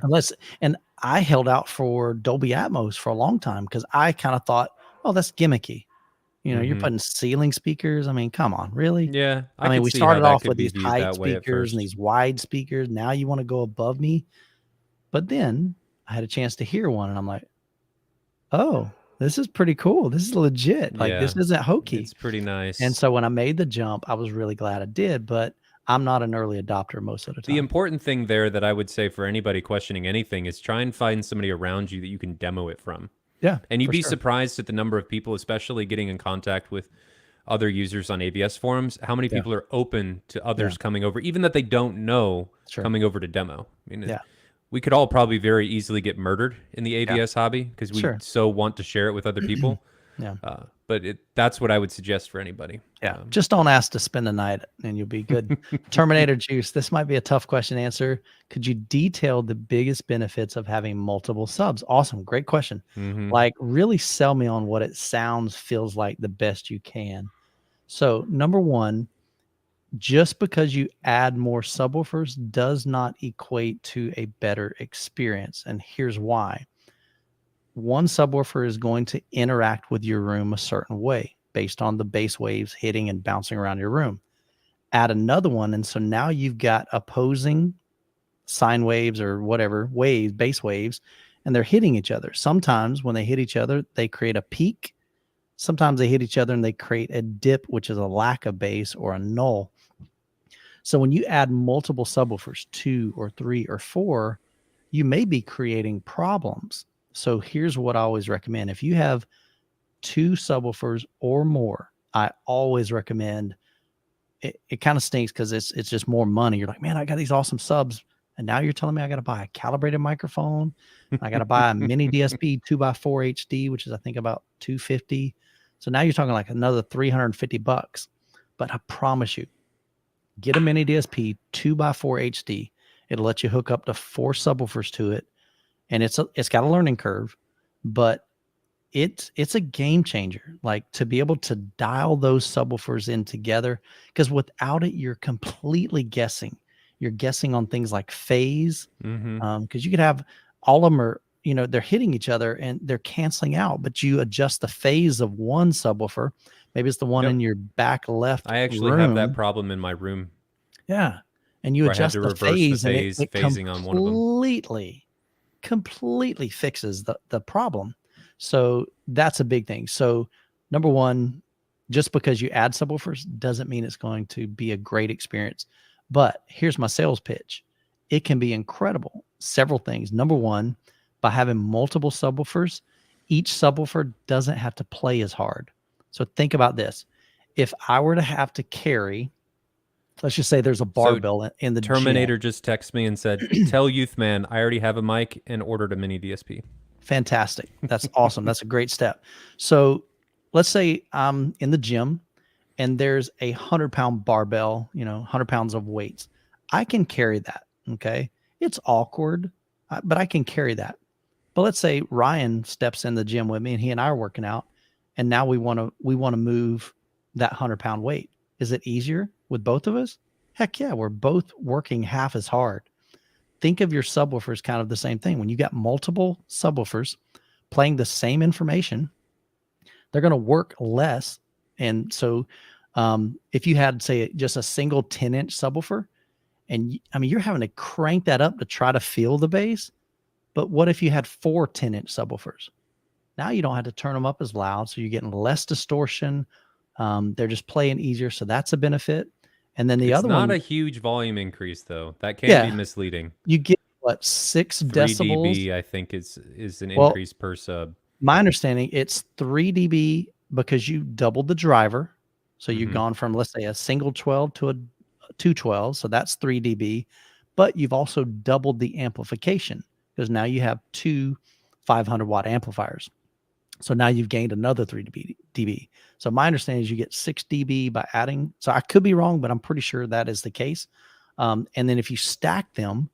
And I held out for Dolby Atmos for a long time because I kind of thought, oh, that's gimmicky. You know, you're putting ceiling speakers. I mean, come on, really? Yeah. I mean, we started off with these height speakers and these wide speakers. Now you want to go above me. But then I had a chance to hear one and I'm like, oh, this is pretty cool. This is legit. Like Yeah, this isn't hokey. it's pretty And nice. so when I made the jump, I was really glad I did, but I'm not an early adopter most of the The time. important thing there that I would say for anybody questioning anything is try and find somebody around you that you can demo it from. Yeah, And you'd for be sure. surprised at the number of people, especially getting in contact with other users on ABS forums, how many Yeah, people are open to yeah, others coming over, even that they don't know, sure. coming over to demo. I mean, Yeah, we could all probably very easily get murdered in the yeah, ABS hobby because we sure. so want to share it with other people. Yeah, But that's what I would suggest for anybody. yeah. Just don't ask to spend the night and you'll be good. Terminator Juice. This might be a tough question to answer. Could you detail the biggest benefits of having multiple subs? Awesome. Great question. Mm-hmm. Like, really sell me on what it sounds, feels like the best you can. So, number one, just because you add more subwoofers does not equate to a better experience. And here's why. One subwoofer is going to interact with your room a certain way based on the bass waves hitting and bouncing around your room. Add another one, and so now you've got opposing sine waves or whatever waves, bass waves, and they're hitting each other. Sometimes when they hit each other, they create a peak. Sometimes they hit each other and they create a dip, which is a lack of bass or a null. So when you add multiple subwoofers, 2 or 3 or 4, you may be creating problems. So here's what I always recommend. If you have 2 subwoofers or more, I always recommend it kind of stinks because it's just more money. You're like, man, I got these awesome subs. And now you're telling me I got to buy a calibrated microphone. I got to buy a mini DSP 2x4 HD, which is I think about 250. So now you're talking like another $350. But I promise you, get a mini DSP 2x4 HD. It'll let you hook up to 4 subwoofers to it. And it's got a learning curve, but it's a game changer. Like to be able to dial those subwoofers in together, because without it, you're completely guessing. You're guessing on things like phase, Mm-hmm. because you could have all of them are, they're hitting each other and they're canceling out, but you adjust the phase of one subwoofer. Maybe it's the one in Yep. your back left I actually have that room. problem in my room Yeah. And you where I had adjust to the reverse the phase and it phasing on one of them. completely fixes the problem. So that's a big thing. So number one, just because you add subwoofers doesn't mean it's going to be a great experience. But here's my sales pitch. It can be incredible. Several things. Number one, by having multiple subwoofers, each subwoofer doesn't have to play as hard. So think about this. If I were to have to carry, let's just say there's a So barbell in the gym. Terminator just texted me and said, "Tell Youthman I already have a mic and ordered a mini DSP." Fantastic. That's awesome. That's a great step. So let's say I'm in the gym and there's a 100-pound barbell, 100 pounds of weights. I can carry that. Okay. It's awkward, but I can carry that. But let's say Ryan steps in the gym with me and he and I are working out. And now we want to move that 100-pound weight. Is it easier with both of us? Heck yeah. We're both working half as hard. Think of your subwoofers kind of the same thing. When you got multiple subwoofers playing the same information, they're going to work less. And so if you had, say, just a single 10-inch subwoofer, and you're having to crank that up to try to feel the bass. But what if you had 4 10-inch subwoofers? Now you don't have to turn them up as loud. So you're getting less distortion. They're just playing easier. So that's a benefit. And then the It's other not one, a huge volume increase though. That can be yeah, misleading. you get what, 6 3 decibels? dB I think is an Well, increase per sub. my understanding, it's 3 dB because you doubled the driver. So you've Mm-hmm. gone from, let's say, a single 12 to a 212. So that's 3 dB. But you've also doubled the amplification because now you have 2 500-watt amplifiers. So now you've gained another 3 dB. So my understanding is you get 6 dB by adding. So I could be wrong, but I'm pretty sure that is the case. And then if you stack them,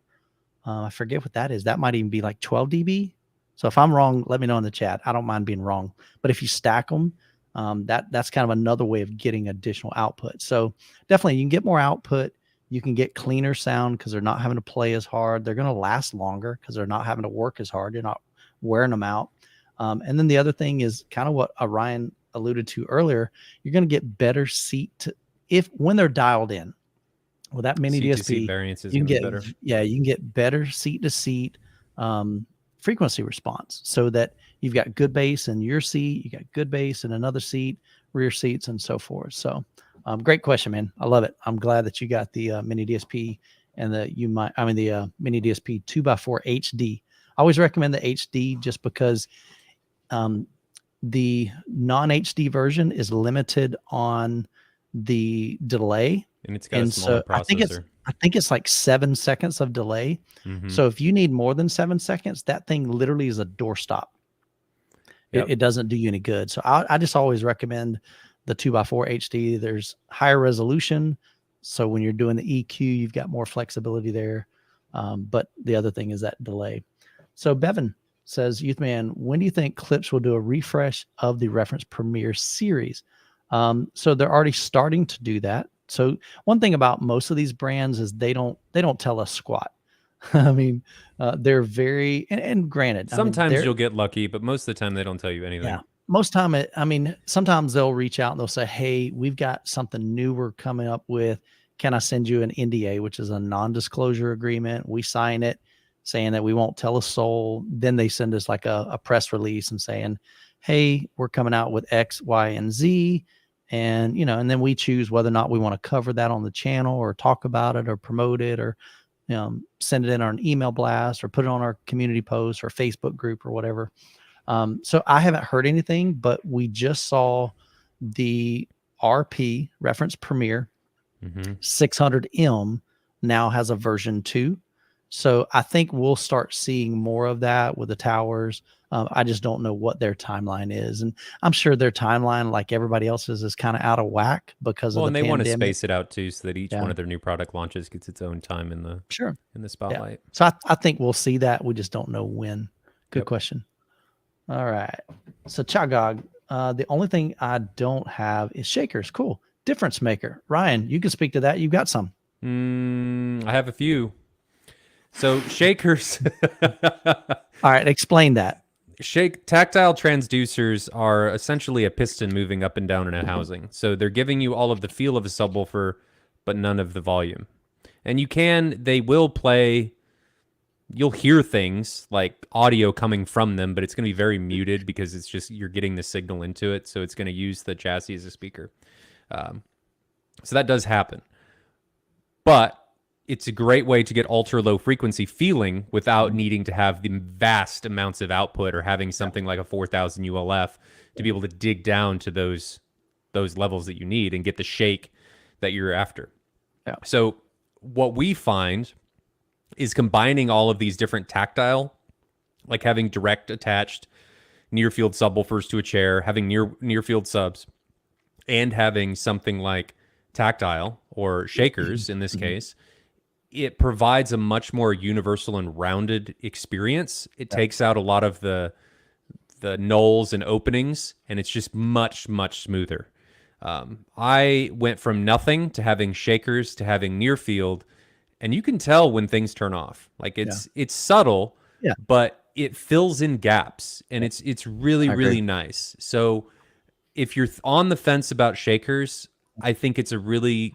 I forget what that is. That might even be like 12 dB. So if I'm wrong, let me know in the chat. I don't mind being wrong. But if you stack them, that's kind of another way of getting additional output. So definitely you can get more output. You can get cleaner sound because they're not having to play as hard. They're going to last longer because they're not having to work as hard. You're not wearing them out. And then the other thing is kind of what Ryan alluded to earlier. You're going to get better when they're dialed in. With that mini Seat to seat DSP, variance is you can going to be get better. you can get better seat to seat frequency response, so that you've got good bass in your seat, you got good bass in another seat, rear seats, and so forth. So great question, man. I love it. I'm glad that you got the mini DSP and the mini DSP 2x4 HD. I always recommend the HD just because the non-HD version is limited on the delay, and it's got a smaller processor. I think it's like 7 seconds of delay. So if you need more than 7 seconds, that thing literally is a doorstop. It doesn't do you any good. So I just always recommend the 2x4 HD. There's higher resolution, so when you're doing the EQ, you've got more flexibility there. But the other thing is that delay. So Bevan says, Youthman, when do you think Clips will do a refresh of the Reference Premiere series? So they're already starting to do that. So one thing about most of these brands is they don't tell us squat. I mean, they're very, and granted, sometimes you'll get lucky, but most of the time they don't tell you anything. Yeah, most time sometimes they'll reach out and they'll say, hey, we've got something new we're coming up with. Can I send you an NDA, which is a non-disclosure agreement? We sign it saying that we won't tell a soul. Then they send us like a press release and saying, hey, we're coming out with X, Y, and Z. And, and then we choose whether or not we want to cover that on the channel or talk about it or promote it or send it in on an email blast or put it on our community post or Facebook group or whatever. So I haven't heard anything, but we just saw the RP Reference Premiere 600M now has a version 2. So I think we'll start seeing more of that with the towers. I just don't know what their timeline is. And I'm sure their timeline, like everybody else's, is kind of out of whack because of the pandemic. And they want to space it out too, so that each one of their new product launches gets its own time in the spotlight. Yeah. So I think we'll see that. We just don't know when. Good question. All right. So Chagog, the only thing I don't have is shakers. Cool. Difference maker. Ryan, you can speak to that. You've got some. I have a few. So shakers. All right. Explain that. Tactile transducers are essentially a piston moving up and down in a housing. So they're giving you all of the feel of a subwoofer, but none of the volume. And they will play, you'll hear things like audio coming from them, but it's going to be very muted because it's just, you're getting the signal into it. So it's going to use the chassis as a speaker. So that does happen. But it's a great way to get ultra low frequency feeling without needing to have the vast amounts of output or having something like a 4000 ULF to be able to dig down to those levels that you need and get the shake that you're after. Yeah. So what we find is combining all of these different tactile, like having direct attached near field subwoofers to a chair, having near field subs, and having something like tactile or shakers in this case. It provides a much more universal and rounded experience. It takes out a lot of the nulls and openings, and it's just much, much smoother. I went from nothing to having shakers to having near field, and you can tell when things turn off. Like it's subtle, but it fills in gaps, and it's really, really nice. So if you're on the fence about shakers, I think it's a really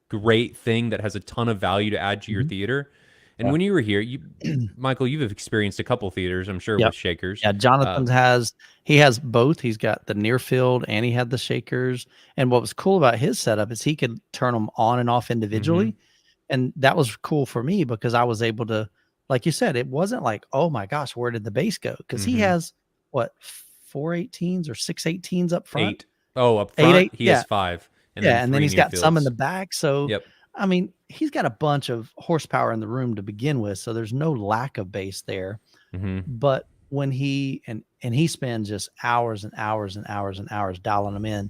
great thing that has a ton of value to add to your theater. And when you were here, Michael, you've experienced a couple theaters, I'm sure, with shakers. Yeah, Jonathan has both. He's got the near field and he had the shakers. And what was cool about his setup is he could turn them on and off individually. And that was cool for me because I was able to, like you said, it wasn't like, oh my gosh, where did the bass go? Because he has what, 418s or 618s up front? 8. Oh, up front, he has 5. And then he's got some in the back. So, I mean, he's got a bunch of horsepower in the room to begin with. So there's no lack of bass there. But when he spends just hours and hours and hours and hours dialing them in.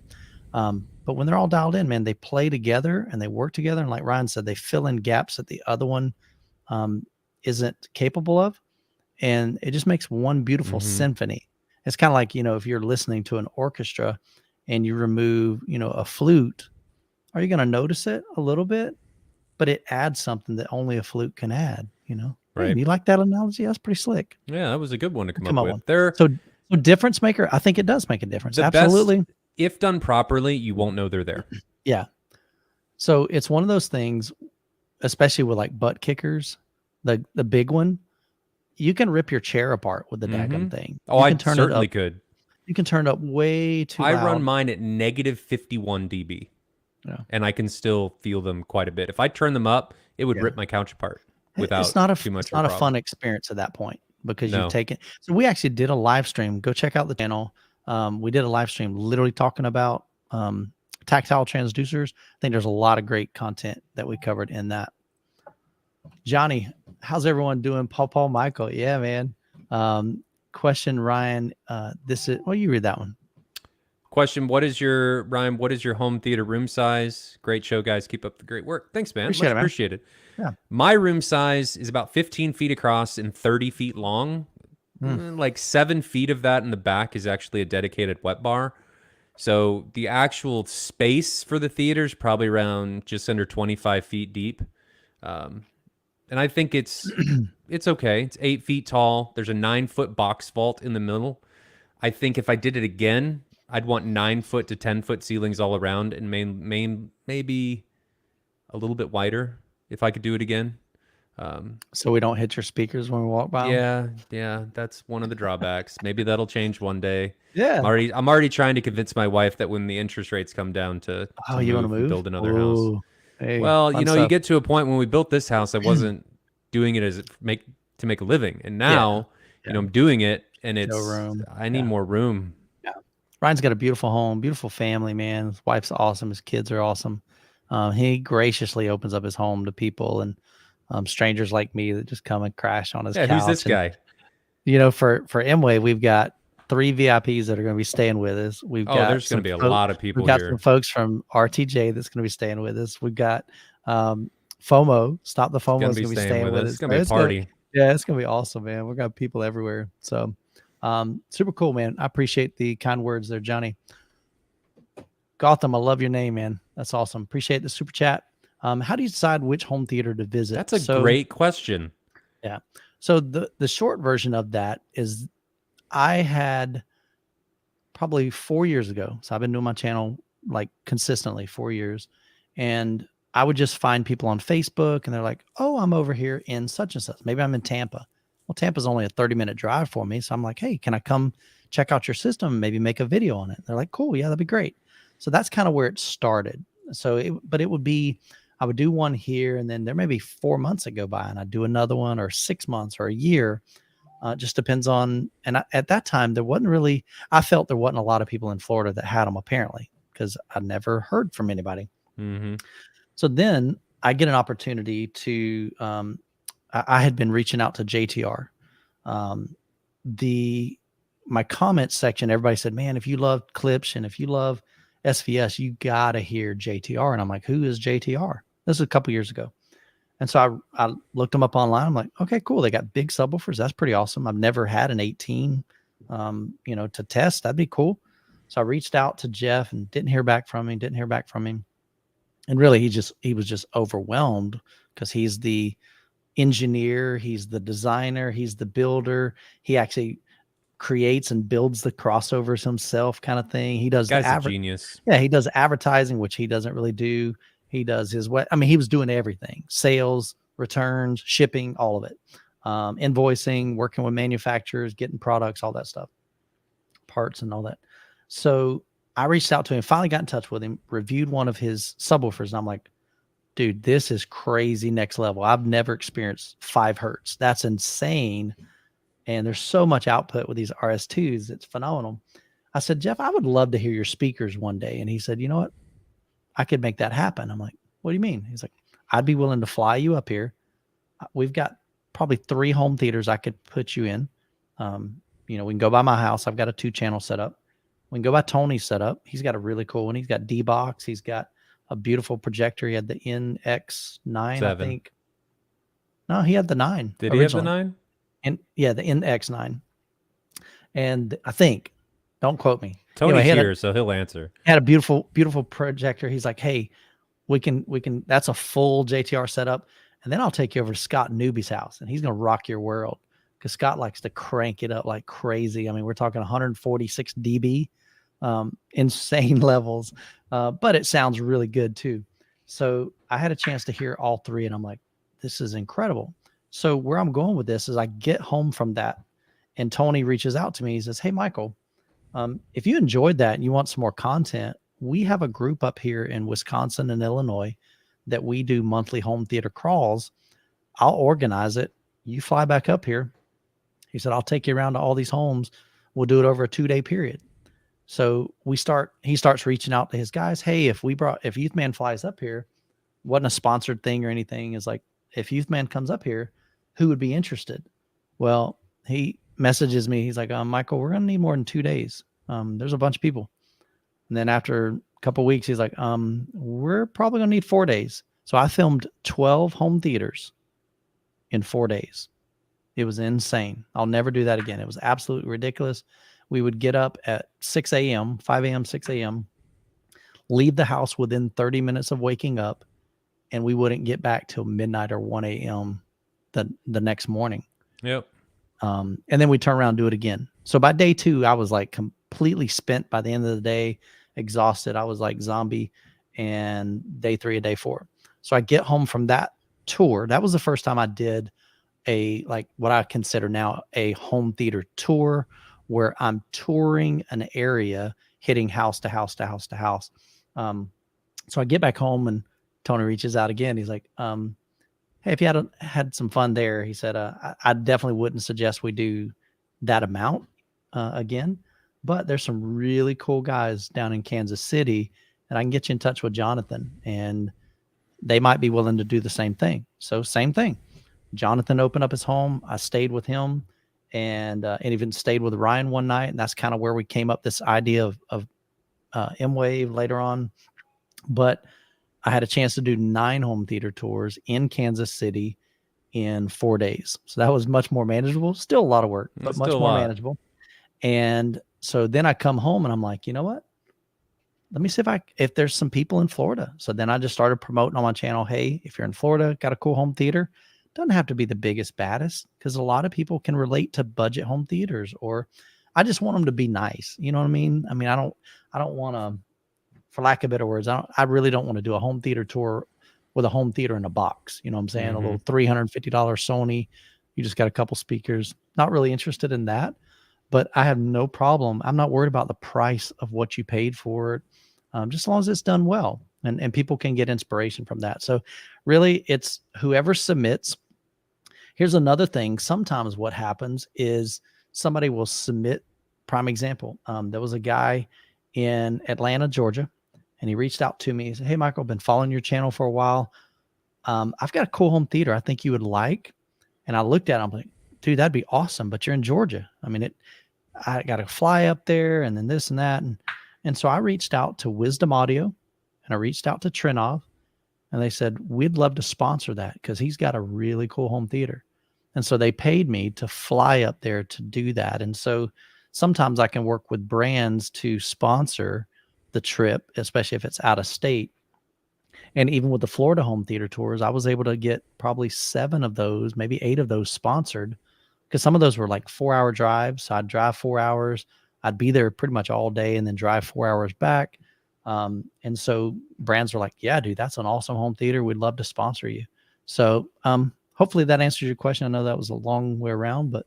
But when they're all dialed in, man, they play together and they work together. And like Ryan said, they fill in gaps that the other one isn't capable of. And it just makes one beautiful symphony. It's kind of like, if you're listening to an orchestra and you remove, a flute, are you going to notice it a little bit? But it adds something that only a flute can add, Right. Hey, you like that analogy? That's pretty slick. Yeah, that was a good one to come up with. So difference maker, I think it does make a difference. Absolutely. Best, if done properly, you won't know they're there. Yeah. So it's one of those things, especially with like butt kickers, the big one, you can rip your chair apart with the daggum thing. Oh, You I can turn it certainly up. could. You can turn it up way too I loud. run mine at negative 51 dB. Yeah. And I can still feel them quite a bit. If I turn them up, it would rip my couch apart It's without not too much it's of a not a problem. fun experience at that point because you've No. taken. So we actually did a live stream. Go check out the channel. We did a live stream literally talking about tactile transducers. I think there's a lot of great content that we covered in that. Johnny, how's everyone doing? Paul Michael. Yeah, man. Question, Ryan. This is, well, you read that one. Question, Ryan, what is your home theater room size? Great show, guys. Keep up the great work. Thanks, man. Appreciate Much it, man. appreciated. Yeah. My room size is about 15 feet across and 30 feet long. Like 7 feet of that in the back is actually a dedicated wet bar. So the actual space for the theater is probably around just under 25 feet deep. And I think it's okay. It's 8 feet tall. There's a 9-foot box vault in the middle. I think if I did it again, I'd want 9-foot to 10-foot ceilings all around, and maybe a little bit wider if I could do it again. So we don't hit your speakers when we walk by. Yeah, that's one of the drawbacks. Maybe that'll change one day. Yeah. I'm already trying to convince my wife that when the interest rates come down to you want to move? build another house. Hey, well, you stuff. get to a point when we built this house, I wasn't doing it to make a living, and now I'm doing it, and it's room. I need more room. Yeah, Ryan's got a beautiful home, beautiful family, man. His wife's awesome. His kids are awesome. He graciously opens up his home to people and strangers like me that just come and crash on his couch. Who's this guy? For Mway, we've got 3 VIPs that are going to be staying with us. We've got there's going to be a lot of people. We've got here. some folks from RTJ that's going to be staying with us. We've got FOMO. Stop the FOMO is going to be staying with us. It's going to be a party. It's going to be awesome, man. We've got people everywhere. So super cool, man. I appreciate the kind words there, Johnny. Gotham, I love your name, man. That's awesome. Appreciate the super chat. How do you decide which home theater to visit? That's a great question. Yeah. So the short version of that is I had probably 4 years ago. So I've been doing my channel like consistently 4 years. And I would just find people on Facebook and they're like, oh, I'm over here in such and such. Maybe I'm in Tampa. Well, Tampa's only a 30-minute drive for me. So I'm like, hey, can I come check out your system and maybe make a video on it? They're like, cool. Yeah, that'd be great. So that's kind of where it started. So it would be, I would do one here and then there may be 4 months that go by and I'd do another one, or 6 months or a year. Just depends on, and at that time, I felt there wasn't a lot of people in Florida that had them apparently, because I never heard from anybody. Mm-hmm. So then I get an opportunity to, I had been reaching out to JTR. My comment section, everybody said, man, if you love clips and if you love SVS, you got to hear JTR. And I'm like, who is JTR? This is a couple years ago. And so I looked them up online. I'm like, okay, cool. They got big subwoofers. That's pretty awesome. I've never had an 18, to test. That'd be cool. So I reached out to Jeff and didn't hear back from him. And really, he was just overwhelmed because he's the engineer, he's the designer, he's the builder. He actually creates and builds the crossovers himself, kind of thing. He does a genius. Yeah, he does advertising, which he doesn't really do. He does he was doing everything: sales, returns, shipping, all of it, invoicing, working with manufacturers, getting products, all that stuff, parts and all that. So I reached out to him, finally got in touch with him, reviewed one of his subwoofers, and I'm like, dude, this is crazy, next level. I've never experienced 5 hertz. That's insane. And there's so much output with these RS2s. It's phenomenal. I said, Jeff, I would love to hear your speakers one day. And he said, you know what? I could make that happen. I'm like, what do you mean? He's like, I'd be willing to fly you up here. We've got probably 3 home theaters I could put you in. We can go by my house. I've got a 2-channel setup. We can go by Tony's setup. He's got a really cool one. He's got D-Box. He's got a beautiful projector. He had the NX9, I think. No, he had the 9. Did he have the 9? And yeah, the NX9. And I think, don't quote me. Tony's here, so he'll answer. Had a beautiful, beautiful projector. He's like, hey, we can, that's a full JTR setup. And then I'll take you over to Scott Newby's house and he's going to rock your world. Because Scott likes to crank it up like crazy. I mean, we're talking 146 dB, insane levels, but it sounds really good too. So I had a chance to hear all 3 and I'm like, this is incredible. So where I'm going with this is I get home from that and Tony reaches out to me. He says, "Hey, Michael, if you enjoyed that and you want some more content, we have a group up here in Wisconsin and Illinois that we do monthly home theater crawls. I'll organize it. You fly back up here." He said, "I'll take you around to all these homes. We'll do it over a 2-day period." So he starts reaching out to his guys. "Hey, if Youth Man flies up here, wasn't a sponsored thing or anything. Is like, if Youth Man comes up here, who would be interested?" Well, he messages me. He's like, "Michael, we're going to need more than 2 days. There's a bunch of people." And then after a couple of weeks, he's like, "We're probably going to need 4 days." So I filmed 12 home theaters in 4 days. It was insane. I'll never do that again. It was absolutely ridiculous. We would get up at 6 a.m., 5 a.m., 6 a.m., leave the house within 30 minutes of waking up, and we wouldn't get back till midnight or 1 a.m. the next morning. Yep. And then we turn around and do it again. So by day 2, I was like completely spent by the end of the day, exhausted. I was like zombie. And day 3 and day 4. So I get home from that tour. That was the first time I did like what I consider now a home theater tour, where I'm touring an area, hitting house to house to house to house. So I get back home and Tony reaches out again. He's like, "Hey, if you had some fun there," he said, "I definitely wouldn't suggest we do that amount again, but there's some really cool guys down in Kansas City, and I can get you in touch with Jonathan, and they might be willing to do the same thing." So same thing. Jonathan opened up his home. I stayed with him and even stayed with Ryan one night. And that's kind of where we came up this idea of M-Wave later on. But I had a chance to do 9 home theater tours in Kansas City in 4 days. So that was much more manageable. Still a lot of work, but much more manageable. And so then I come home and I'm like, you know what? Let me see if there's some people in Florida. So then I just started promoting on my channel. Hey, if you're in Florida, got a cool home theater, doesn't have to be the biggest, baddest, because a lot of people can relate to budget home theaters, or I just want them to be nice. You know what I mean? I don't want to, for lack of better words, I really don't want to do a home theater tour with a home theater in a box. You know what I'm saying? A little $350 Sony. You just got a couple speakers. Not really interested in that, but I have no problem. I'm not worried about the price of what you paid for it. Just as long as it's done well and people can get inspiration from that. So really it's whoever submits. Here's another thing. Sometimes what happens is somebody will submit. Prime example. There was a guy in Atlanta, Georgia, and he reached out to me. He said, "Hey, Michael, I've been following your channel for a while. I've got a cool home theater I think you would like." And I looked at him, I'm like, "Dude, that'd be awesome. But you're in Georgia. I mean, I got to fly up there and then this and that." And so I reached out to Wisdom Audio and I reached out to Trinov, and they said, "We'd love to sponsor that because he's got a really cool home theater." And so they paid me to fly up there to do that. And so sometimes I can work with brands to sponsor the trip, especially if it's out of state. And even with the Florida home theater tours, I was able to get probably 7 of those, maybe 8 of those sponsored, because some of those were like 4-hour drives. So I'd drive 4 hours. I'd be there pretty much all day and then drive 4 hours back. And so brands were like, "Yeah, dude, that's an awesome home theater. We'd love to sponsor you." So hopefully that answers your question. I know that was a long way around, but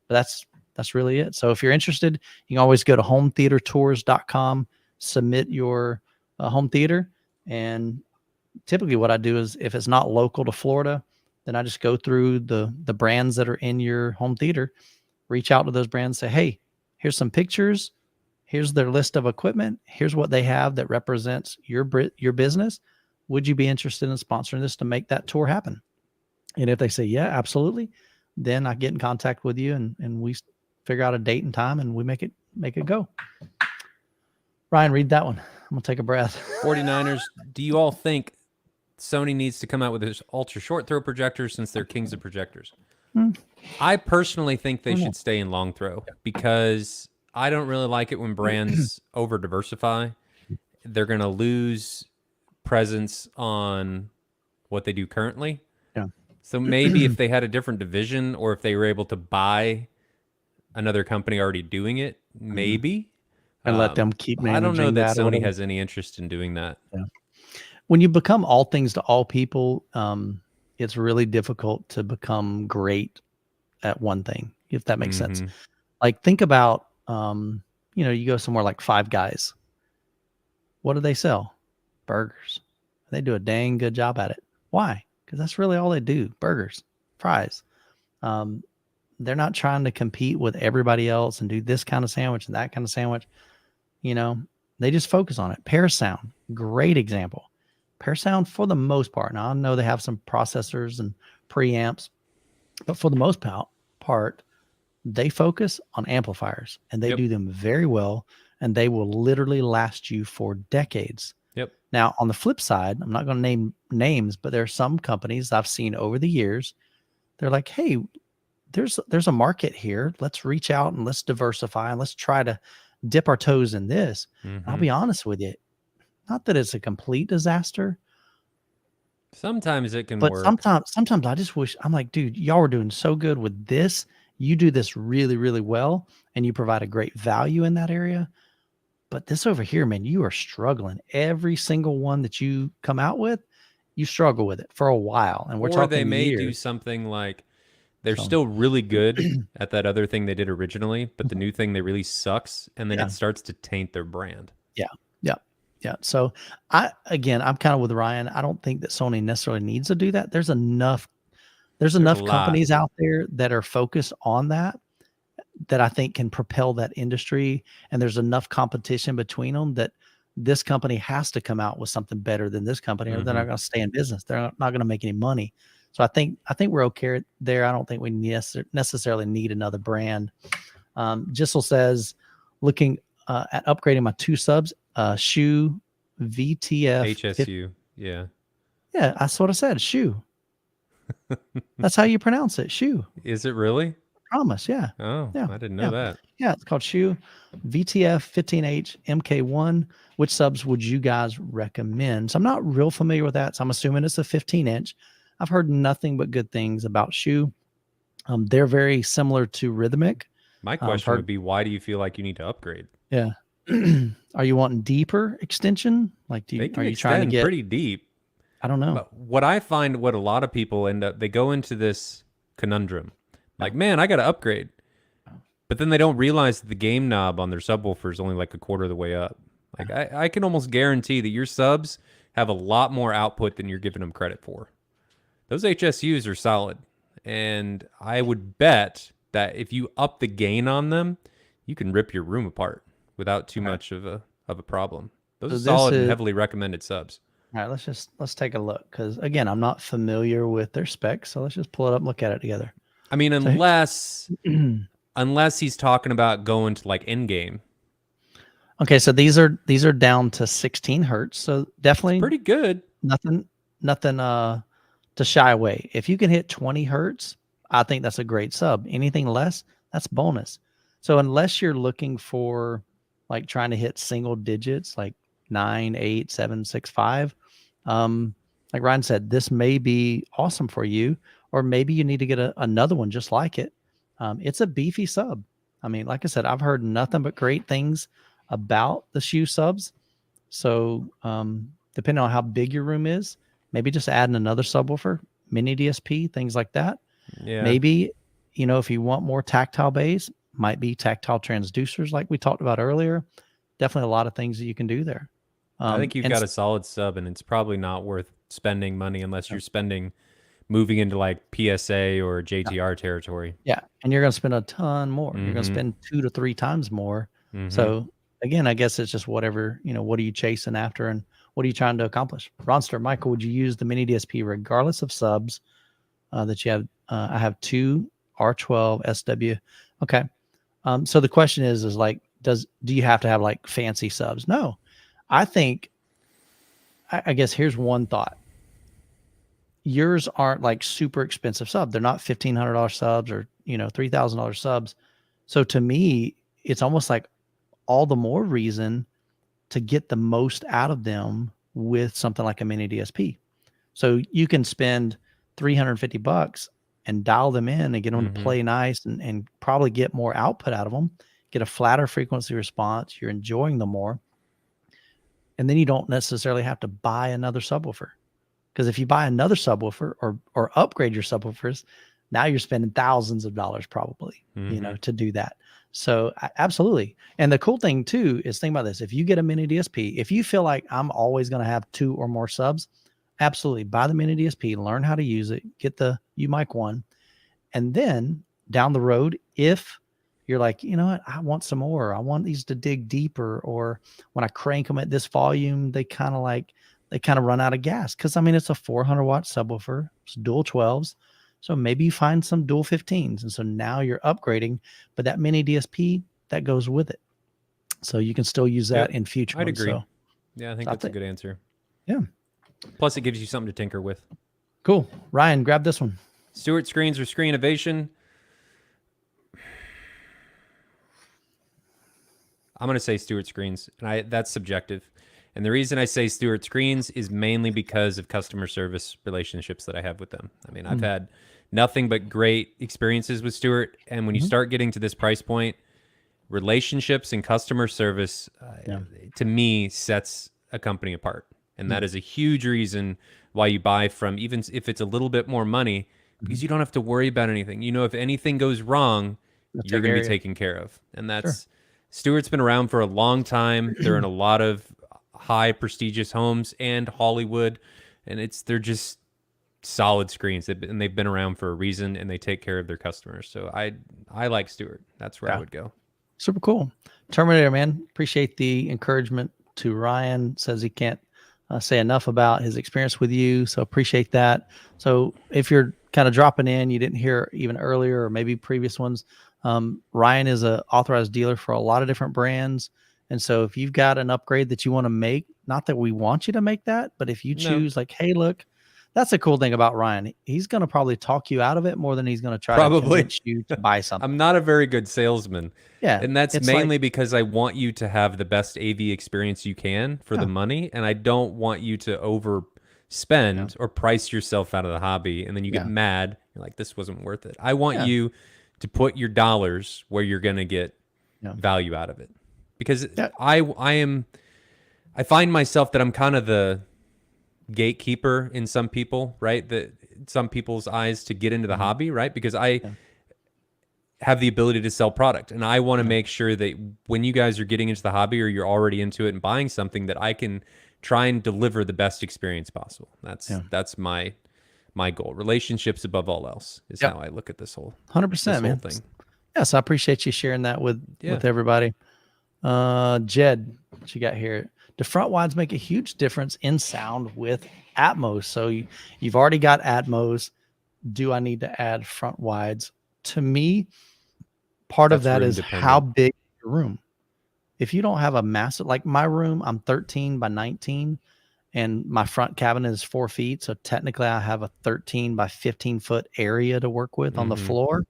that's really it. So if you're interested, you can always go to hometheatertours.com, submit your home theater. And typically what I do is if it's not local to Florida, then I just go through the brands that are in your home theater, reach out to those brands, say, "Hey, here's some pictures. Here's their list of equipment. Here's what they have that represents your business. Would you be interested in sponsoring this to make that tour happen?" And if they say, "Yeah, absolutely," then I get in contact with you and we figure out a date and time and we make it go. Ryan, read that one. I'm going to take a breath. 49ers, do you all think Sony needs to come out with this ultra short throw projector since they're kings of projectors? I personally think they should stay in long throw because I don't really like it when brands over diversify. They're going to lose presence on what they do currently. Yeah. So maybe if they had a different division or if they were able to buy another company already doing it, maybe. And let them keep managing. I don't know that Sony whatever. has any interest in doing that. Yeah. When you become all things to all people, it's really difficult to become great at one thing, if that makes sense. Like think about, you go somewhere like Five Guys. What do they sell? Burgers. They do a dang good job at it. Why? Because that's really all they do. Burgers, fries. They're not trying to compete with everybody else and do this kind of sandwich and that kind of sandwich. They just focus on it. Parasound, great example. Parasound, for the most part, now I know they have some processors and preamps, but for the most part, they focus on amplifiers, and they do them very well, and they will literally last you for decades. Yep. Now, on the flip side, I'm not going to name names, but there are some companies I've seen over the years. They're like, hey, there's a market here. Let's reach out and let's diversify and let's try to dip our toes in this. I'll be honest with you. Not that it's a complete disaster. Sometimes it can but work. Sometimes I just wish, I'm like, dude, y'all were doing so good with this. You do this really, really well, and you provide a great value in that area. But this over here, man, you are struggling. Every single one that you come out with, you struggle with it for a while. And we're talking they may years. do something like they're still really good at that other thing they did originally, but the new thing they release sucks, and then it starts to taint their brand. Yeah. So I'm kind of with Ryan. I don't think that Sony necessarily needs to do that. There's enough companies out there that are focused on that I think can propel that industry. And there's enough competition between them that this company has to come out with something better than this company, or they're not going to stay in business. They're not going to make any money. So I think we're okay there. I don't think we necessarily need another brand. Gissel says, looking at upgrading my 2 subs, Shoe VTF HSU. Yeah, that's what I said. Shoe. That's how you pronounce it. Shoe. Is it really? Promise. Yeah. Oh, yeah. I didn't know that. Yeah, it's called Shoe VTF 15H MK1. Which subs would you guys recommend? So I'm not real familiar with that. So I'm assuming it's a 15-inch. I've heard nothing but good things about Shoe. They're very similar to Rhythmic. My question would be, why do you feel like you need to upgrade? Yeah. Are you wanting deeper extension? Like, are you trying to get pretty deep? I don't know. But what I find, what a lot of people end up, they go into this conundrum. Like, man, I got to upgrade. But then they don't realize that the gain knob on their subwoofer is only like a quarter of the way up. Like, I can almost guarantee that your subs have a lot more output than you're giving them credit for. Those HSUs are solid. And I would bet that if you up the gain on them, you can rip your room apart without too much of a problem. Those are solid and heavily recommended subs. All right, let's take a look, because again, I'm not familiar with their specs, so let's just pull it up and look at it together. I mean, unless he's talking about going to like end game. Okay, so these are down to 16 hertz, so definitely that's pretty good. Nothing to shy away. If you can hit 20 hertz, I think that's a great sub. Anything less, that's bonus. So unless you're looking for like trying to hit single digits, like 9, 8, 7, 6, 5, like Ryan said, this may be awesome for you, or maybe you need to get another one just like it. It's a beefy sub. I mean, like I said, I've heard nothing but great things about the Shoe subs. So depending on how big your room is, maybe just adding another subwoofer, mini DSP, things like that. Yeah. Maybe, if you want more tactile bass, might be tactile transducers like we talked about earlier. Definitely a lot of things that you can do there. I think you've got a solid sub, and it's probably not worth spending money unless you're moving into like PSA or JTR territory. Yeah. And you're going to spend a ton more. You're going to spend 2 to 3 times more. So again, I guess it's just whatever, what are you chasing after and what are you trying to accomplish? Ronster, Michael, would you use the mini DSP regardless of subs that you have? I have 2 R12 SW. Okay. So the question is like, do you have to have like fancy subs? No. I think, I guess here's one thought. Yours aren't like super expensive subs. They're not $1,500 subs or, $3,000 subs. So to me, it's almost like all the more reason to get the most out of them with something like a mini DSP. So you can spend $350 and dial them in and get them to play nice and probably get more output out of them, get a flatter frequency response. You're enjoying them more. And then you don't necessarily have to buy another subwoofer. Because if you buy another subwoofer or upgrade your subwoofers, now you're spending thousands of dollars probably, to do that. So absolutely. And the cool thing too is, think about this. If you get a mini DSP, if you feel like I'm always going to have 2 or more subs, absolutely buy the mini DSP, learn how to use it, get the UMic 1. And then down the road, if you're like, you know what, I want some more, I want these to dig deeper, or when I crank them at this volume, they kind of run out of gas. Cause I mean, it's a 400 watt subwoofer, it's dual 12s. So maybe you find some dual 15s. And so now you're upgrading, but that mini DSP that goes with it. So you can still use that in future. I'd agree. So, yeah, I think that's a good answer. Yeah. Plus it gives you something to tinker with. Cool. Ryan, grab this one. Stewart screens or Screen Innovation? I'm going to say Stewart screens, and that's subjective. And the reason I say Stewart screens is mainly because of customer service relationships that I have with them. I mean, I've had nothing but great experiences with Stewart. And when you start getting to this price point, relationships and customer service, to me, sets a company apart. And that is a huge reason why you buy from, even if it's a little bit more money, because you don't have to worry about anything. You know, if anything goes wrong, you're going to be taken care of. And that's, Stewart's been around for a long time. They're in a lot of high prestigious homes and Hollywood, and they're just solid screens. They've been around for a reason, and they take care of their customers. So I like Stewart. That's where I would go. Super cool. Terminator, man. Appreciate the encouragement to Ryan. Says he can't say enough about his experience with you. So appreciate that. So if you're kind of dropping in, you didn't hear even earlier or maybe previous ones, Ryan is an authorized dealer for a lot of different brands. And so if you've got an upgrade that you want to make, not that we want you to make that, but if you choose like, hey, look, that's the cool thing about Ryan. He's going to probably talk you out of it more than he's going to try to convince you to buy something. I'm not a very good salesman. Yeah. And that's mainly because I want you to have the best AV experience you can for the money. And I don't want you to overspend or price yourself out of the hobby. And then you get mad. You're like, this wasn't worth it. I want you to put your dollars where you're going to get value out of it. Because I find myself that I'm kind of the gatekeeper in some people, right? That some people's eyes to get into the hobby, right? Because I have the ability to sell product, and I want to make sure that when you guys are getting into the hobby or you're already into it and buying something, that I can try and deliver the best experience possible. That's my goal. Relationships above all else is how I look at this whole 100%, man. Thing. Yes, I appreciate you sharing that with everybody. Jed, what you got here? Do front wides make a huge difference in sound with Atmos? So you've already got Atmos. Do I need to add front wides? To me, part of that is how big is your room. If you don't have a massive, like my room, I'm 13 by 19 and my front cabinet is 4 feet. So technically I have a 13 by 15 foot area to work with on the floor.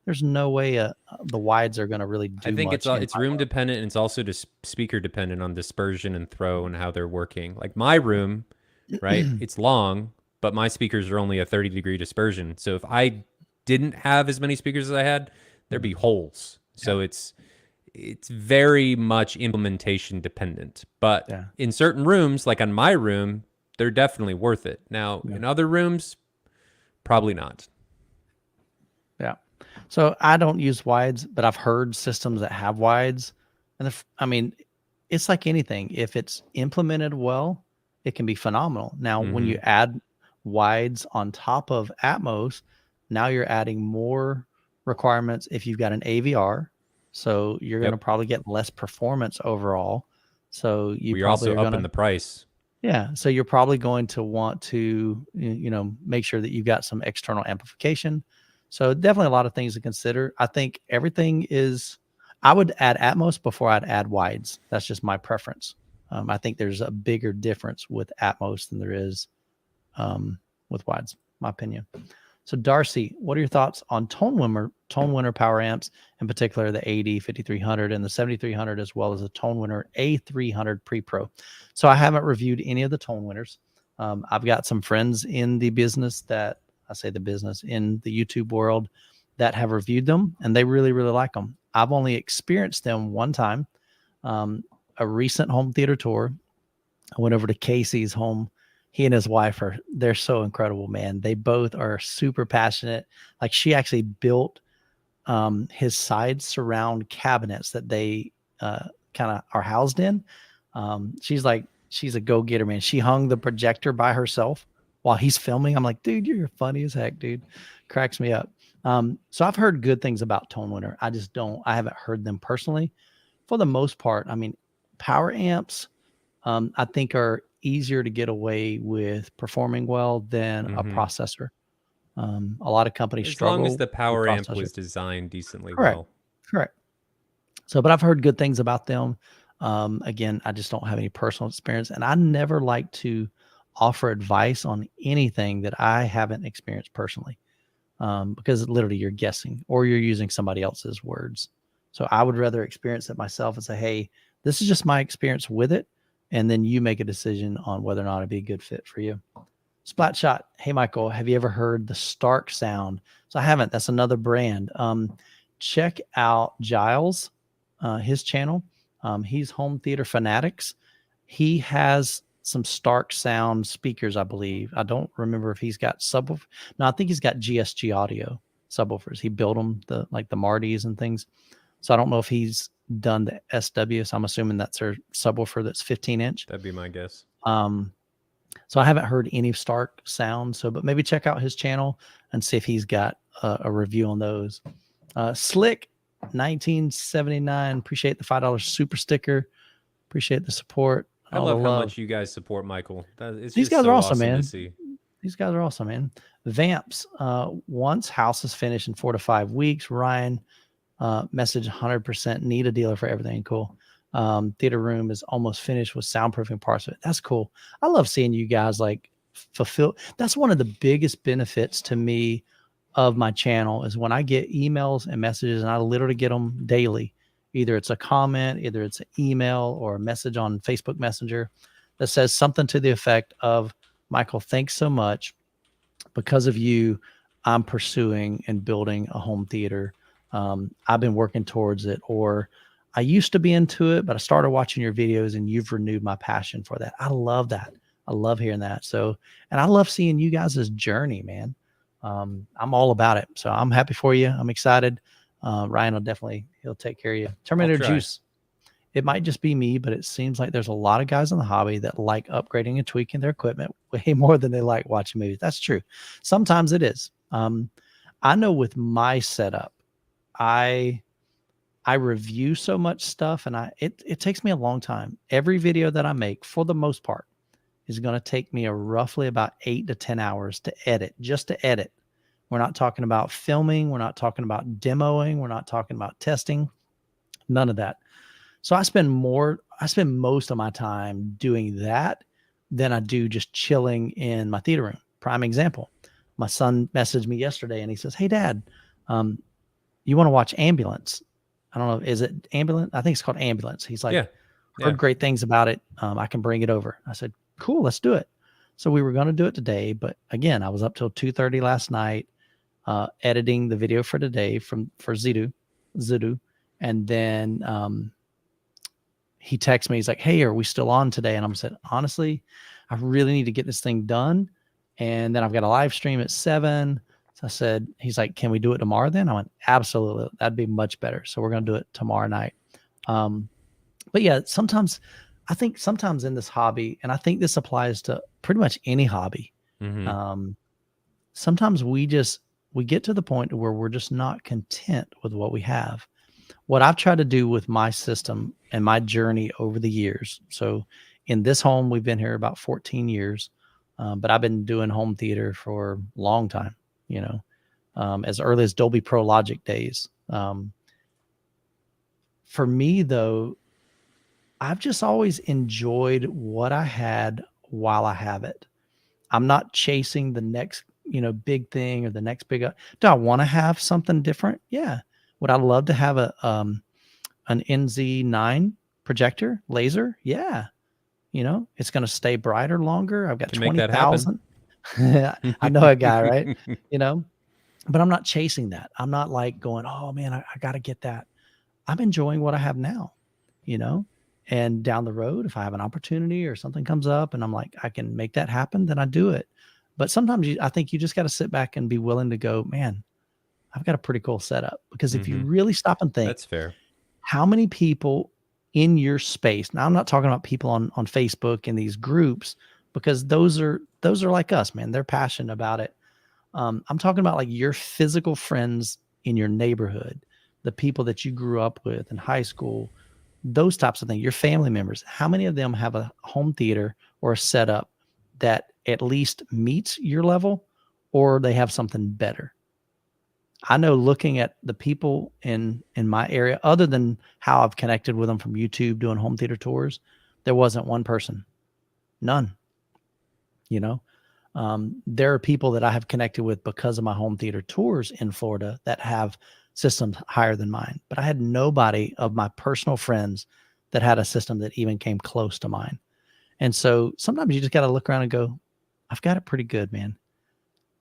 There's no way the wides are going to really do much. I think it's room dependent, and it's also just speaker dependent on dispersion and throw and how they're working. Like my room, right? It's long, but my speakers are only a 30-degree dispersion. So if I didn't have as many speakers as I had, there'd be holes. So it's very much implementation dependent. But in certain rooms, like on my room, they're definitely worth it. Now, in other rooms, probably not. Yeah. So I don't use wides, but I've heard systems that have wides. And I mean, it's like anything. If it's implemented well, it can be phenomenal. Now, when you add wides on top of Atmos, now you're adding more requirements if you've got an AVR. So you're going to probably get less performance overall. So you're also upping the price. Yeah. So you're probably going to want to, make sure that you've got some external amplification. So definitely a lot of things to consider. I think I would add Atmos before I'd add wides. That's just my preference. I think there's a bigger difference with Atmos than there is with wides, my opinion. So Darcy, what are your thoughts on tone winner power amps, in particular the AD 5300 and the 7300, as well as the tone winner A300 Pre-Pro? So I haven't reviewed any of the tone winners. I've got some friends in the business in the YouTube world that have reviewed them, and they really, really like them. I've only experienced them one time, a recent home theater tour. I went over to Casey's home he and his wife they're so incredible, man. They both are super passionate. Like she actually built his side surround cabinets that they kind of are housed in. She's a go-getter, man. She hung the projector by herself while he's filming. I'm like, dude, you're funny as heck, dude. Cracks me up. So I've heard good things about Tone Winner. I haven't heard them personally. For the most part, I mean, power amps, I think are easier to get away with performing well than a processor. A lot of companies as long as struggle the with power amp processor. was designed decently Correct. well. Correct. So, but I've heard good things about them. Again, I just don't have any personal experience, and I never like to offer advice on anything that I haven't experienced personally, because literally you're guessing or you're using somebody else's words. So I would rather experience it myself and say, hey, this is just my experience with it. And then you make a decision on whether or not it'd be a good fit for you. Splatshot. Hey, Michael, have you ever heard the Stark sound? So I haven't. That's another brand. Check out Giles, his channel. He's Home Theater Fanatics. He has some Stark sound speakers, I believe. I don't remember if he's got subwoofer. No, I think he's got GSG audio subwoofers. He built them, the Martys and things. So I don't know if he's done the SW. So I'm assuming that's their subwoofer that's 15-inch. That'd be my guess. So I haven't heard any Stark sound. So, but maybe check out his channel and see if he's got a review on those. Slick 1979. Appreciate the $5 super sticker. Appreciate the support. I love how much you guys support Michael. These guys are awesome, man. To see. These guys are awesome, man. Vamps. Once house is finished in 4 to 5 weeks, Ryan message 100% need a dealer for everything. Cool. Theater room is almost finished with soundproofing parts of it. That's cool. I love seeing you guys like fulfill. That's one of the biggest benefits to me of my channel is when I get emails and messages, and I literally get them daily. Either it's a comment, either it's an email or a message on Facebook Messenger that says something to the effect of, Michael, thanks so much. Because of you, I'm pursuing and building a home theater. I've been working towards it, or I used to be into it, but I started watching your videos and you've renewed my passion for that. I love that. I love hearing that. So, and I love seeing you guys' journey, man. I'm all about it. So I'm happy for you. I'm excited. Ryan he'll take care of you. Terminator Juice. It might just be me, but it seems like there's a lot of guys in the hobby that like upgrading and tweaking their equipment way more than they like watching movies. That's true. Sometimes it is. I know with my setup, I review so much stuff, and it takes me a long time. Every video that I make, for the most part, is going to take me roughly about 8 to 10 hours to edit, just to edit. We're not talking about filming. We're not talking about demoing. We're not talking about testing. None of that. So I spend most of my time doing that than I do just chilling in my theater room. Prime example. My son messaged me yesterday and he says, hey, Dad, you want to watch Ambulance? I don't know. Is it Ambulance? I think it's called Ambulance. He's like, heard great things about it. I can bring it over. I said, cool, let's do it. So we were going to do it today. But again, I was up till 2:30 last night, editing the video for today for Zidu. And then he texted me. He's like, hey, are we still on today? And I'm said, honestly, I really need to get this thing done. And then I've got a live stream at 7. So I said, he's like, can we do it tomorrow then? I went, absolutely. That'd be much better. So we're going to do it tomorrow night. But yeah, I think sometimes in this hobby, and I think this applies to pretty much any hobby. Sometimes we get to the point where we're just not content with what we have. What I've tried to do with my system and my journey over the years. So in this home, we've been here about 14 years, but I've been doing home theater for a long time, as early as Dolby Pro Logic days. For me, though, I've just always enjoyed what I had while I have it. I'm not chasing the next, big thing or the next big. Do I want to have something different? Yeah. Would I love to have an NZ9 projector laser? Yeah. It's going to stay brighter longer. I've got 20,000. I know a guy, right? But I'm not chasing that. I'm not like going, oh man, I got to get that. I'm enjoying what I have now, And down the road, if I have an opportunity or something comes up and I'm like, I can make that happen, then I do it. But sometimes I think you just got to sit back and be willing to go, man, I've got a pretty cool setup. Because if you really stop and think, That's fair. how many people in your space, now I'm not talking about people on Facebook and these groups, because those are like us, man. They're passionate about it. I'm talking about like your physical friends in your neighborhood, the people that you grew up with in high school, those types of things, your family members. How many of them have a home theater or a setup that at least meets your level, or they have something better? I know, looking at the people in my area, other than how I've connected with them from YouTube doing home theater tours, there wasn't one person, none. You know, there are people that I have connected with because of my home theater tours in Florida that have systems higher than mine, but I had nobody of my personal friends that had a system that even came close to mine. And so sometimes you just got to look around and go, I've got it pretty good, man.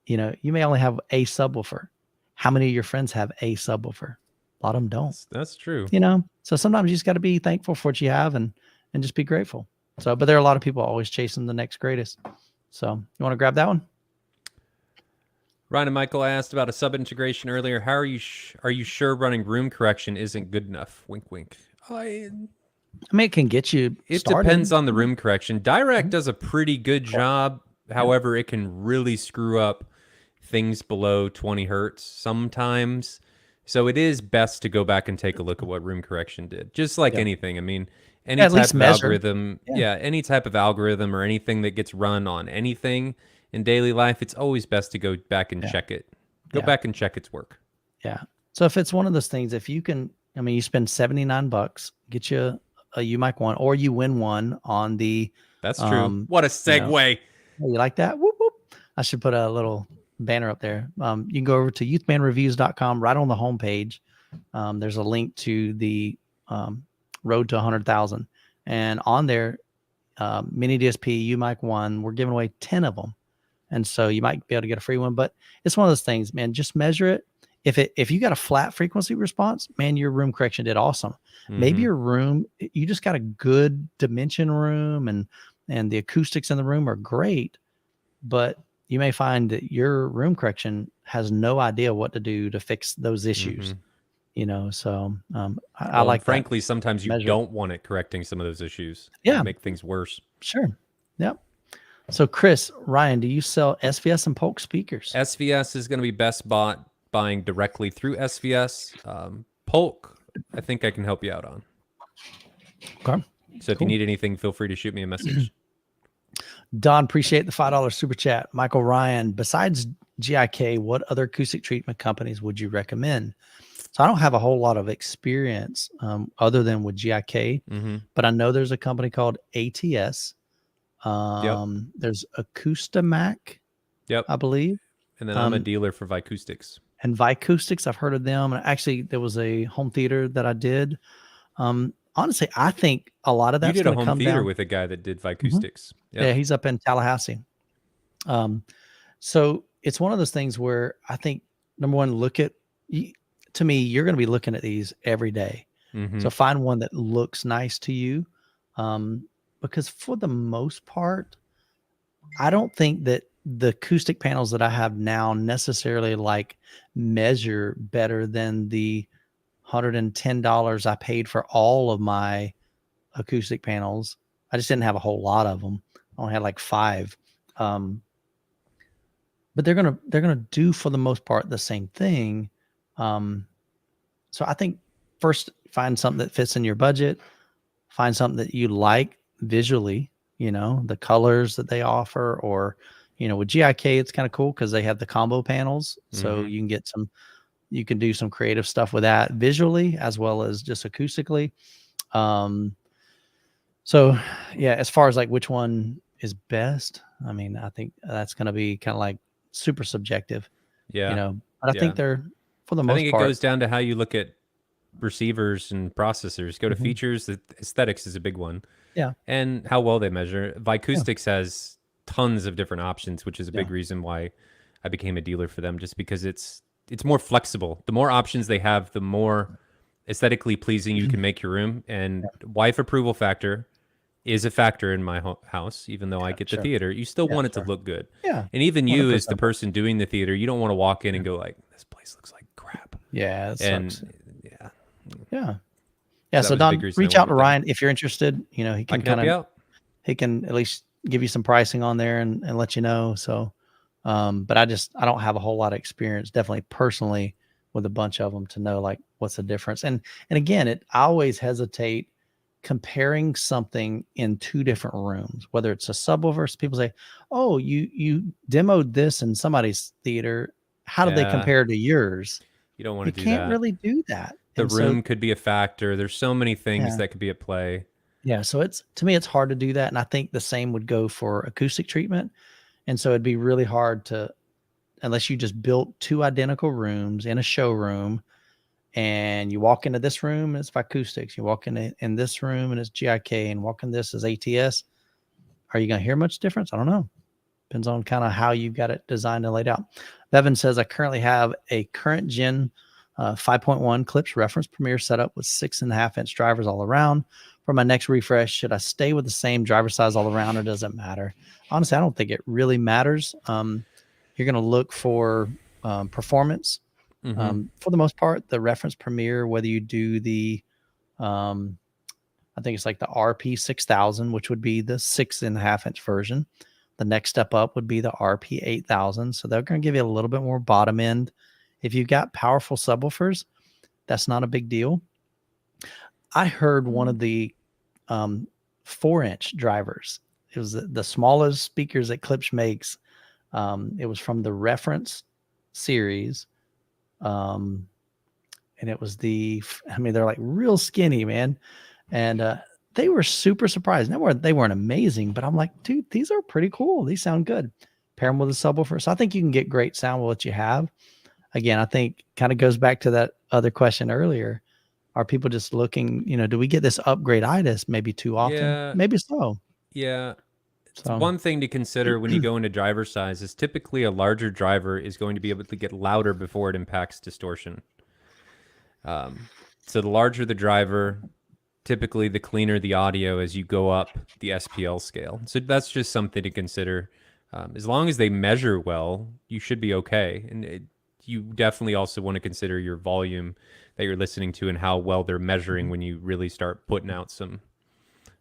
You know, you may only have a subwoofer. How many of your friends have a subwoofer? A lot of them don't. That's true. You know, so sometimes you just got to be thankful for what you have and just be grateful. So, but there are a lot of people always chasing the next greatest. So you want to grab that one? Ryan and Michael asked about a sub integration earlier. How are you sure running room correction isn't good enough? Wink, wink. I mean, it can get you started. Depends on the room correction. Direct does a pretty good job. However, it can really screw up things below 20 hertz sometimes. So it is best to go back and take a look at what room correction did. Just like anything. I mean, any type of algorithm, any type of algorithm or anything that gets run on anything in daily life, it's always best to go back and check it. Go back and check its work. Yeah. So if it's one of those things, if you can, I mean, you spend $79, get you a UMIC 1, or you win one on the. That's true. What a segue. You like that? Whoop, whoop. I should put a little banner up there. You can go over to youthmanreviews.com. Right on the homepage, there's a link to the road to 100,000, and on there, mini DSP UMIC 1, we're giving away 10 of them, and so you might be able to get a free one. But it's one of those things, man. Just measure it. If you got a flat frequency response, man, your room correction did awesome. Maybe your room, you just got a good dimension room, and the acoustics in the room are great, but you may find that your room correction has no idea what to do to fix those issues. You know, so I like. Frankly, sometimes you don't want it correcting some of those issues. Yeah, make things worse. Sure. Yep. So, Chris, Ryan, do you sell SVS and Polk speakers? SVS is going to be best buying directly through SVS. Polk, I think I can help you out on. Okay. So if you need anything, feel free to shoot me a message. Don, appreciate the $5 super chat. Michael Ryan, besides GIK, what other acoustic treatment companies would you recommend? So I don't have a whole lot of experience other than with GIK, but I know there's a company called ATS. There's Acoustamac, I believe. And then I'm a dealer for Vicoustics. And Vicoustics, I've heard of them. And actually, there was a home theater that I did. Honestly, I think a lot of that's going to come down. You did a home theater with a guy that did Vicoustics. Yeah, he's up in Tallahassee. So it's one of those things where I think, number one, to me, you're going to be looking at these every day. So find one that looks nice to you. Because for the most part, I don't think that the acoustic panels that I have now necessarily like measure better than the $110 I paid for all of my acoustic panels. I just didn't have a whole lot of them. I only had like 5. But they're gonna do for the most part the same thing. So I think first find something that fits in your budget. Find something that you like visually. You know, the colors that they offer, or with GIK, it's kind of cool because they have the combo panels, so you can get you can do some creative stuff with that visually as well as just acoustically. So yeah, as far as like which one is best, I mean, I think that's going to be kind of like super subjective. But I think they're, for the most part, I think it goes down to how you look at receivers and processors. Go to features. Aesthetics is a big one. Yeah. And how well they measure. Vicoustics has tons of different options, which is a big reason why I became a dealer for them, just because it's more flexible. The more options they have, the more aesthetically pleasing you can make your room. And wife approval factor is a factor in my house. Even though I get the theater, you still want it to look good. Yeah. And even you, as the 100%. person doing the theater, you don't want to walk in and go like, this place looks like crap. Yeah, it and sucks. yeah, yeah. So So Don, reach out to Ryan if you're interested. You know, he can kind of, he can at least give you some pricing on there and let you know. So, but I don't have a whole lot of experience, definitely personally, with a bunch of them to know like what's the difference. And again, I always hesitate comparing something in two different rooms, whether it's a subwoofer. People say, "Oh, you demoed this in somebody's theater. How do they compare to yours?" You don't want to do that. You can't really do that. The room could be a factor. There's so many things that could be at play. Yeah. So to me, it's hard to do that. And I think the same would go for acoustic treatment. And so it'd be really hard to, unless you just built two identical rooms in a showroom, and you walk into this room and it's acoustics. You walk in this room and it's GIK, and walk in this as ATS. Are you going to hear much difference? I don't know. Depends on kind of how you've got it designed and laid out. Bevan says, I currently have a current gen 5.1 Eclipse reference Premiere setup with 6.5-inch drivers all around. For my next refresh, should I stay with the same driver size all around, or does it matter? Honestly, I don't think it really matters. You're going to look for performance. For the most part, the reference Premiere, whether you do the, I think it's like the RP 6000, which would be the 6.5-inch version. The next step up would be the RP 8000. So they're going to give you a little bit more bottom end. If you've got powerful subwoofers, that's not a big deal. I heard one of the 4-inch drivers. It was the smallest speakers that Eclipse makes. It was from the reference series. And it was they're like real skinny, man. And they were super surprised. They weren't amazing, but I'm like, dude, these are pretty cool. These sound good. Pair them with a subwoofer. So I think you can get great sound with what you have. Again, I think kind of goes back to that other question earlier. Are people just looking, do we get this upgrade-itis maybe too often? Yeah. Maybe so. Yeah. So one thing to consider when you go into driver size is typically a larger driver is going to be able to get louder before it impacts distortion. So the larger the driver, typically the cleaner the audio as you go up the SPL scale. So that's just something to consider. As long as they measure well, you should be okay. And you definitely also want to consider your volume that you're listening to and how well they're measuring when you really start putting out some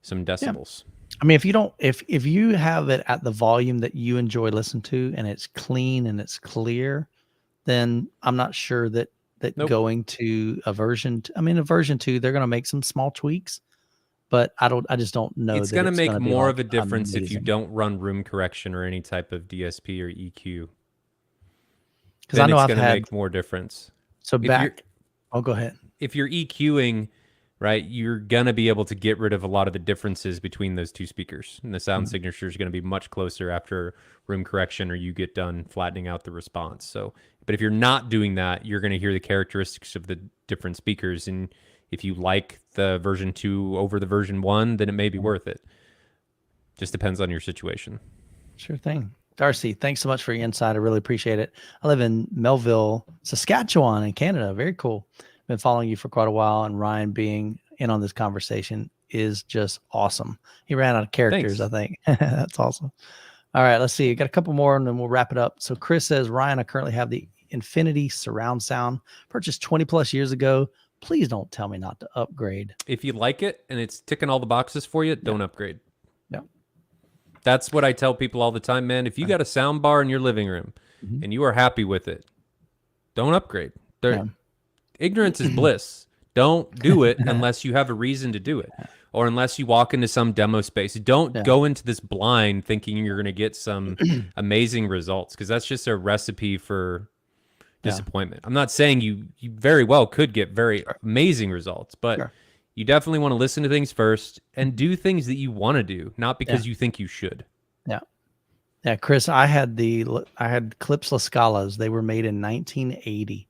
decibels. Yeah. I mean, if you have it at the volume that you enjoy listening to and it's clean and it's clear, then I'm not sure that going to a version 2, they're going to make some small tweaks, but I just don't know. It's going to make more of a difference if you don't run room correction or any type of DSP or EQ. Because I know it's going to make more difference. So go ahead. If you're EQing, right, you're going to be able to get rid of a lot of the differences between those two speakers. And the sound signature is going to be much closer after room correction or you get done flattening out the response. So, but if you're not doing that, you're going to hear the characteristics of the different speakers. And if you like the version 2 over the version 1, then it may be worth it. Just depends on your situation. Sure thing. Darcy, thanks so much for your insight. I really appreciate it. I live in Melville, Saskatchewan in Canada. Very cool. Been following you for quite a while, and Ryan being in on this conversation is just awesome. He ran out of characters, I think. That's awesome. All right, let's see. I got a couple more and then we'll wrap it up. So Chris says, Ryan, I currently have the Infinity surround sound purchased 20 plus years ago. Please don't tell me not to upgrade. If you like it and it's ticking all the boxes for you, don't upgrade. Yeah. That's what I tell people all the time, man. If you got a sound bar in your living room and you are happy with it, don't upgrade. Ignorance is bliss. Don't do it unless you have a reason to do it, or unless you walk into some demo space. Don't go into this blind thinking you're going to get some amazing results, because that's just a recipe for disappointment. I'm not saying you very well could get very amazing results, but you definitely want to listen to things first and do things that you want to do, not because you think you should. Yeah, Chris, I had Eclipse La Scalas. They were made in 1980.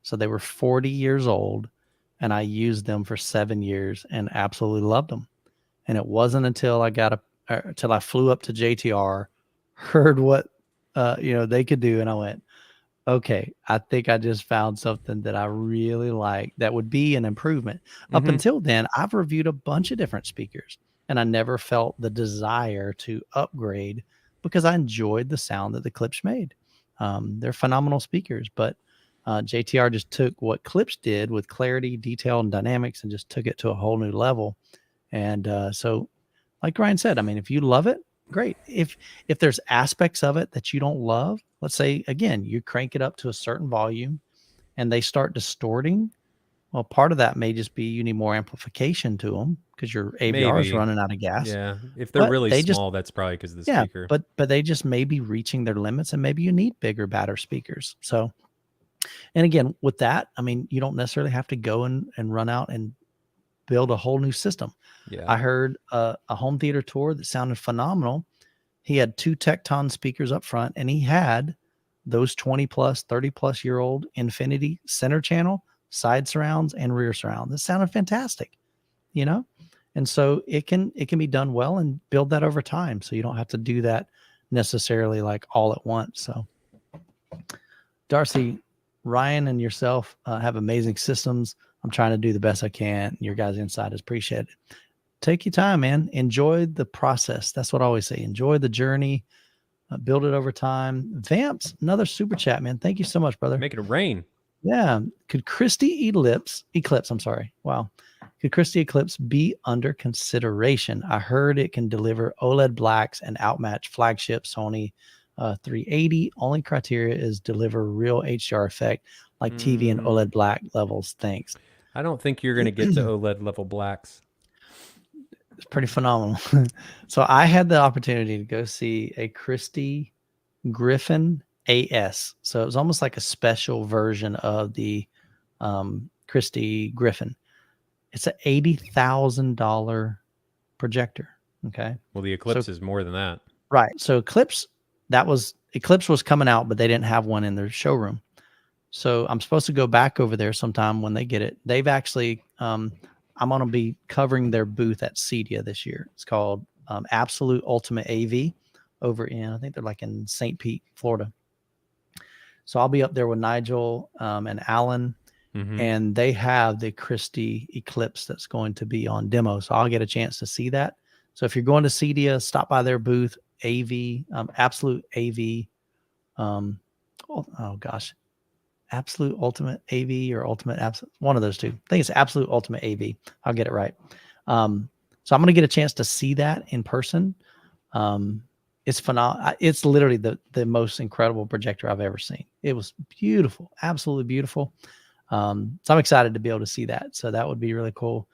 So they were 40 years old, and I used them for 7 years and absolutely loved them. And it wasn't until I flew up to JTR, heard what they could do, and I went, Okay, I think I just found something that I really like that would be an improvement. Up Mm-hmm. until then, I've reviewed a bunch of different speakers and I never felt the desire to upgrade because I enjoyed the sound that the Clips made. They're phenomenal speakers, but JTR just took what Clips did with clarity, detail, and dynamics and just took it to a whole new level. And so, like Ryan said, I mean, if you love it, great. If there's aspects of it that you don't love, let's say again, you crank it up to a certain volume and they start distorting. Well, part of that may just be you need more amplification to them because your AVR is Maybe. running out of gas. Yeah. If they're But really they just small, that's probably because of the yeah, speaker. but they just may be reaching their limits and maybe you need bigger, badder speakers. So and again, with that, I mean, you don't necessarily have to go and run out and build a whole new system. Yeah. I heard a home theater tour that sounded phenomenal. He had two Tecton speakers up front, and he had those 20 plus, 30 plus year old Infinity center channel, side surrounds, and rear surround. This sounded fantastic, you know? And so it can be done well and build that over time. So you don't have to do that necessarily like all at once. So Darcy, Ryan, and yourself have amazing systems. I'm trying to do the best I can. Your guys' insight is appreciated. Take your time, man. Enjoy the process. That's what I always say. Enjoy the journey. Build it over time. Vamps, another super chat, man. Thank you so much, brother. Make it rain. Yeah. Could Christie Eclipse, I'm sorry. Wow. Could Christie Eclipse be under consideration? I heard it can deliver OLED blacks and outmatch flagship Sony 380. Only criteria is deliver real HDR effect like TV and OLED black levels. Thanks. I don't think you're going to get to OLED level blacks. It's pretty phenomenal. So I had the opportunity to go see a Christie Griffin AS. So it was almost like a special version of the Christie Griffin. It's an $80,000 projector. Okay. Well, the Eclipse is more than that. Right. So Eclipse was coming out, but they didn't have one in their showroom. So I'm supposed to go back over there sometime when they get it. They've actually, I'm going to be covering their booth at CEDIA this year. It's called Absolute Ultimate AV over in, I think they're like in St. Pete, Florida. So I'll be up there with Nigel and Alan, and they have the Christie Eclipse that's going to be on demo. So I'll get a chance to see that. So if you're going to CEDIA, stop by their booth, AV, Absolute AV. Oh gosh. Absolute Ultimate AV or Ultimate Absolute, one of those two. I think it's Absolute Ultimate AV. I'll get it right. So I'm going to get a chance to see that in person. It's phenomenal. It's literally the most incredible projector I've ever seen. It was beautiful, absolutely beautiful. So I'm excited to be able to see that. So that would be really cool.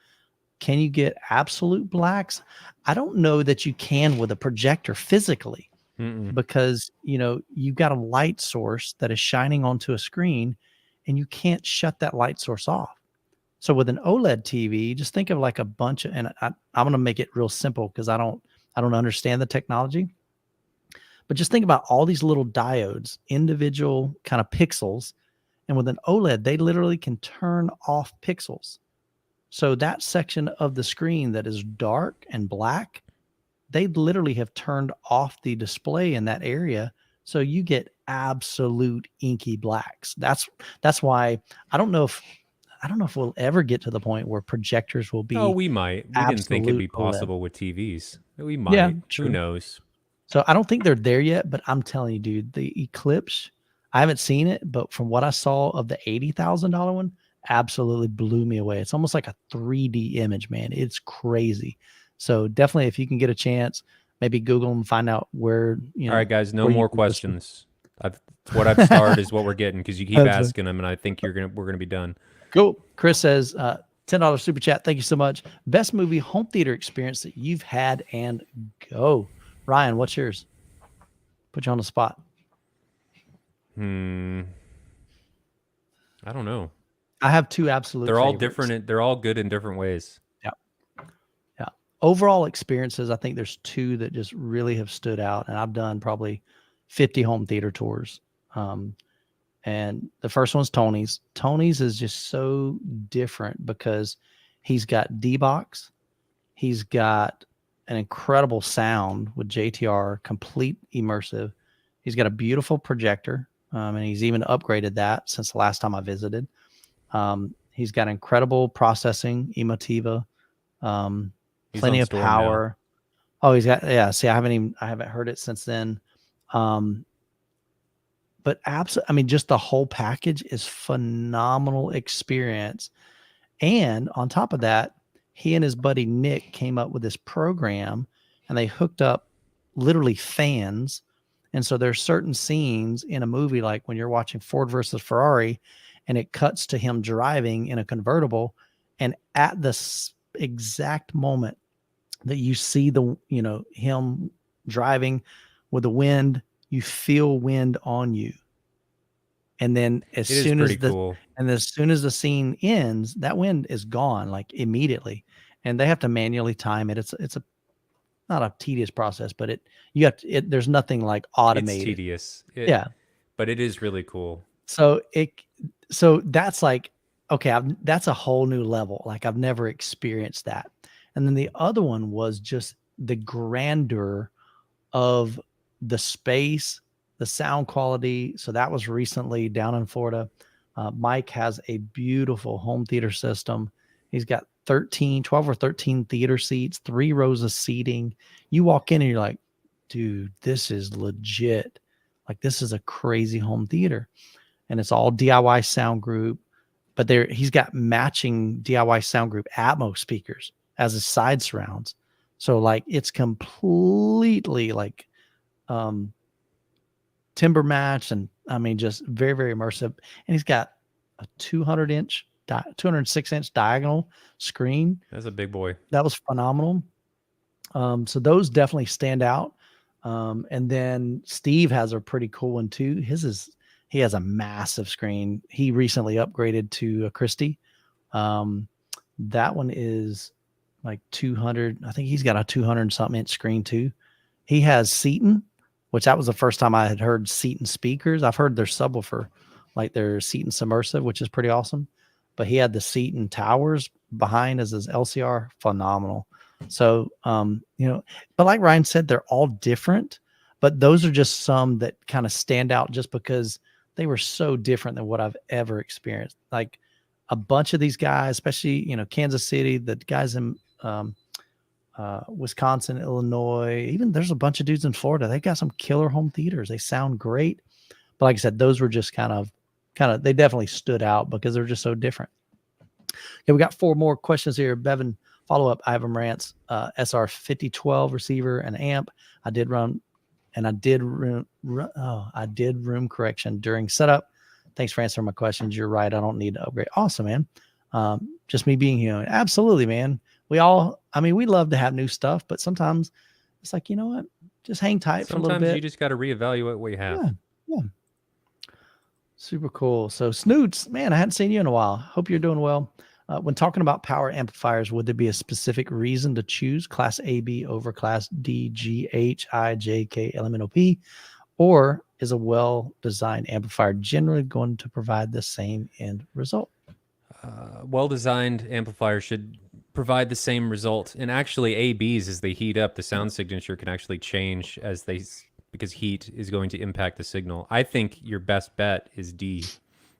Can you get absolute blacks? I don't know that you can with a projector physically. Because you've got a light source that is shining onto a screen and you can't shut that light source off. So with an OLED TV, just think of like a bunch of, and I'm going to make it real simple because I don't understand the technology, but just think about all these little diodes, individual kind of pixels. And with an OLED, they literally can turn off pixels. So that section of the screen that is dark and black, they literally have turned off the display in that area. So you get absolute inky blacks. That's why I don't know if we'll ever get to the point where projectors will be. Oh, we might. We didn't think it'd be possible with TVs. We might. Yeah, who knows? So I don't think they're there yet, but I'm telling you, dude, the Eclipse, I haven't seen it, but from what I saw of the $80,000 one, absolutely blew me away. It's almost like a 3D image, man. It's crazy. So definitely, if you can get a chance, maybe Google and find out where. All right, guys, no more questions. What I've started is what we're getting because you keep asking them, and I think we're gonna be done. Cool. Chris says, $10 super chat. Thank you so much. Best movie home theater experience that you've had and go. Ryan, what's yours? Put you on the spot. I don't know. I have two absolute. They're all favorites. different. They're all good in different ways. Yeah. Overall experiences, I think there's two that just really have stood out, and I've done probably 50 home theater tours. And the first one's Tony's. Tony's is just so different because he's got D-Box. He's got an incredible sound with JTR, complete immersive. He's got a beautiful projector. and he's even upgraded that since the last time I visited. He's got incredible processing, Emotiva, plenty of power. Now. Oh, he's got, yeah. See, I haven't heard it since then. But absolutely, I mean, just the whole package is phenomenal experience. And on top of that, he and his buddy Nick came up with this program, and they hooked up literally fans. And so there's certain scenes in a movie, like when you're watching Ford versus Ferrari, and it cuts to him driving in a convertible, and at the exact moment that you see him driving with the wind, you feel wind on you. And then as soon as the scene ends, that wind is gone, like immediately. And they have to manually time it. It's not a tedious process, but there's nothing like automated. It's tedious. Yeah. But it is really cool. So that's like, okay, that's a whole new level. Like I've never experienced that. And then the other one was just the grandeur of the space, the sound quality. So that was recently down in Florida. Mike has a beautiful home theater system. He's got 12 or 13 theater seats, 3 rows of seating. You walk in and you're like, dude, this is legit. Like this is a crazy home theater. And it's all DIY sound group, but he's got matching DIY sound group Atmos speakers as his side surrounds. So like it's completely like timber match, and I mean just very, very immersive. And he's got a 206-inch diagonal screen. That's a big boy. That was phenomenal. So those definitely stand out. And then Steve has a pretty cool one too. He has a massive screen. He recently upgraded to a Christie. That one is like 200. I think he's got a 200 something inch screen too. He has Seaton, which that was the first time I had heard Seaton speakers. I've heard their subwoofer, like their Seaton submersive, which is pretty awesome. But he had the Seaton towers behind as his LCR, phenomenal. So, but like Ryan said, they're all different, but those are just some that kind of stand out just because they were so different than what I've ever experienced. Like a bunch of these guys, especially, Kansas City, the guys in Wisconsin, Illinois, even there's a bunch of dudes in Florida. They got some killer home theaters. They sound great. But like I said, those were just kind of, they definitely stood out because they're just so different. Okay, we got 4 more questions here. Bevan, follow up. Ivan Rants, SR 5012 receiver and amp. I did room correction during setup. Thanks for answering my questions. You're right. I don't need to upgrade. Awesome, man. Just me being human. Absolutely, man. We love to have new stuff, but sometimes it's like, you know what? Just hang tight for a little bit. Sometimes you just got to reevaluate what you have. Yeah. Super cool. So Snoots, man, I hadn't seen you in a while. Hope you're doing well. When talking about power amplifiers, would there be a specific reason to choose Class AB over Class D, G, H, I, J, K, L, M, N, O, P? Or is a well-designed amplifier generally going to provide the same end result? Well-designed amplifier should provide the same result. And actually, ABs, as they heat up, the sound signature can actually change because heat is going to impact the signal. I think your best bet is D.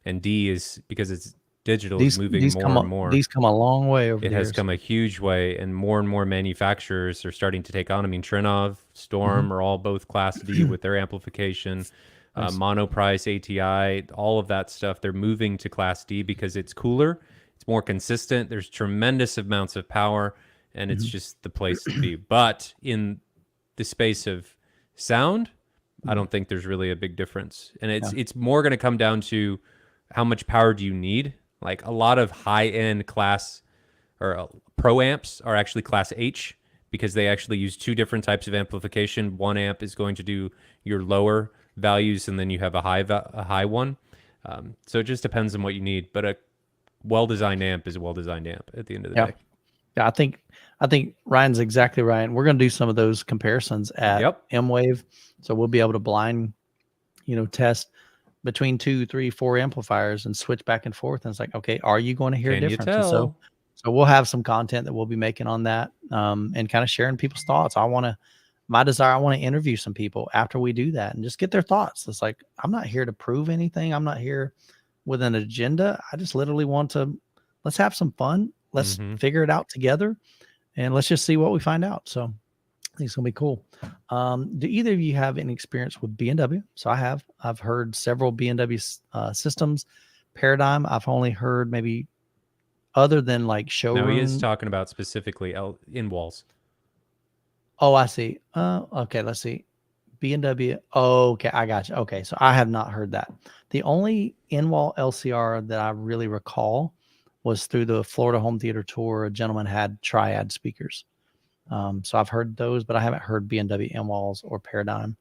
And D is because it's digital is moving more and more. These come a long way over It has come a huge way, and more manufacturers are starting to take on. I mean, Trinov, Storm are all both Class D with their amplification. Nice. Monoprice, ATI, all of that stuff, they're moving to Class D because it's cooler, it's more consistent, there's tremendous amounts of power, and it's just the place to be. But in the space of sound, I don't think there's really a big difference. And it's more going to come down to how much power do you need. Like a lot of high-end class or pro amps are actually Class H because they actually use 2 different types of amplification. One amp is going to do your lower values, and then you have a high one. So it just depends on what you need. But a well-designed amp is a well-designed amp at the end of the day. Yeah, I think Ryan's exactly right. We're going to do some of those comparisons at M-Wave, so we'll be able to blind, test between 2, 3, 4 amplifiers and switch back and forth. And it's like, okay, are you going to hear a difference? So we'll have some content that we'll be making on that, and kind of sharing people's thoughts. my desire, I want to interview some people after we do that and just get their thoughts. It's like, I'm not here to prove anything. I'm not here with an agenda. I just literally want to, let's have some fun. Let's figure it out together and let's just see what we find out. So I think it's going to be cool. Do either of you have any experience with B&W? So I've heard several B&W systems. Paradigm, I've only heard maybe other than like showroom. No, he is talking about specifically in walls. Oh, I see. Okay, let's see. B&W. Oh, okay, I got you. Okay, so I have not heard that. The only in-wall LCR that I really recall was through the Florida Home Theater Tour. A gentleman had Triad speakers. So I've heard those, but I haven't heard B&W in-walls or Paradigm.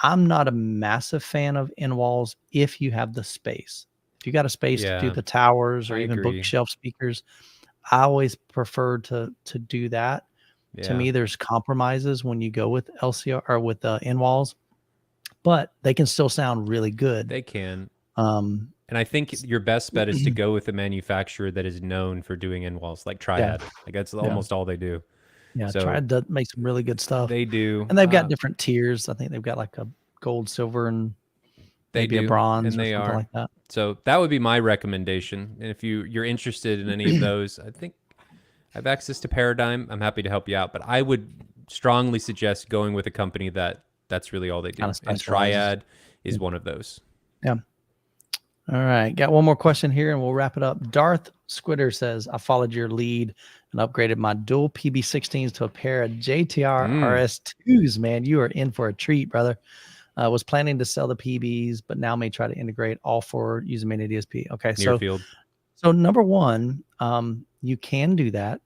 I'm not a massive fan of in-walls if you have the space. If you got a space to do the towers or even bookshelf speakers, I always prefer to do that. Yeah. To me, there's compromises when you go with LCR or with in-walls, but they can still sound really good. They can. And I think your best bet is to go with a manufacturer that is known for doing in-walls, like Triad. Yeah. Like that's almost all they do. Yeah, so Triad does make some really good stuff. They do. And they've got different tiers. I think they've got like a gold, silver, and maybe a bronze or something like that. So that would be my recommendation. And if you're interested in any of those, I think I have access to Paradigm. I'm happy to help you out. But I would strongly suggest going with a company that's really all they do. And Triad is one of those. Yeah. All right. Got one more question here and we'll wrap it up. Darth Squitter says, I followed your lead and upgraded my dual PB16s to a pair of JTR RS2s. Man, you are in for a treat, brother. Was planning to sell the PBs, but now may try to integrate all four using mini DSP. Okay. So number one, you can do that.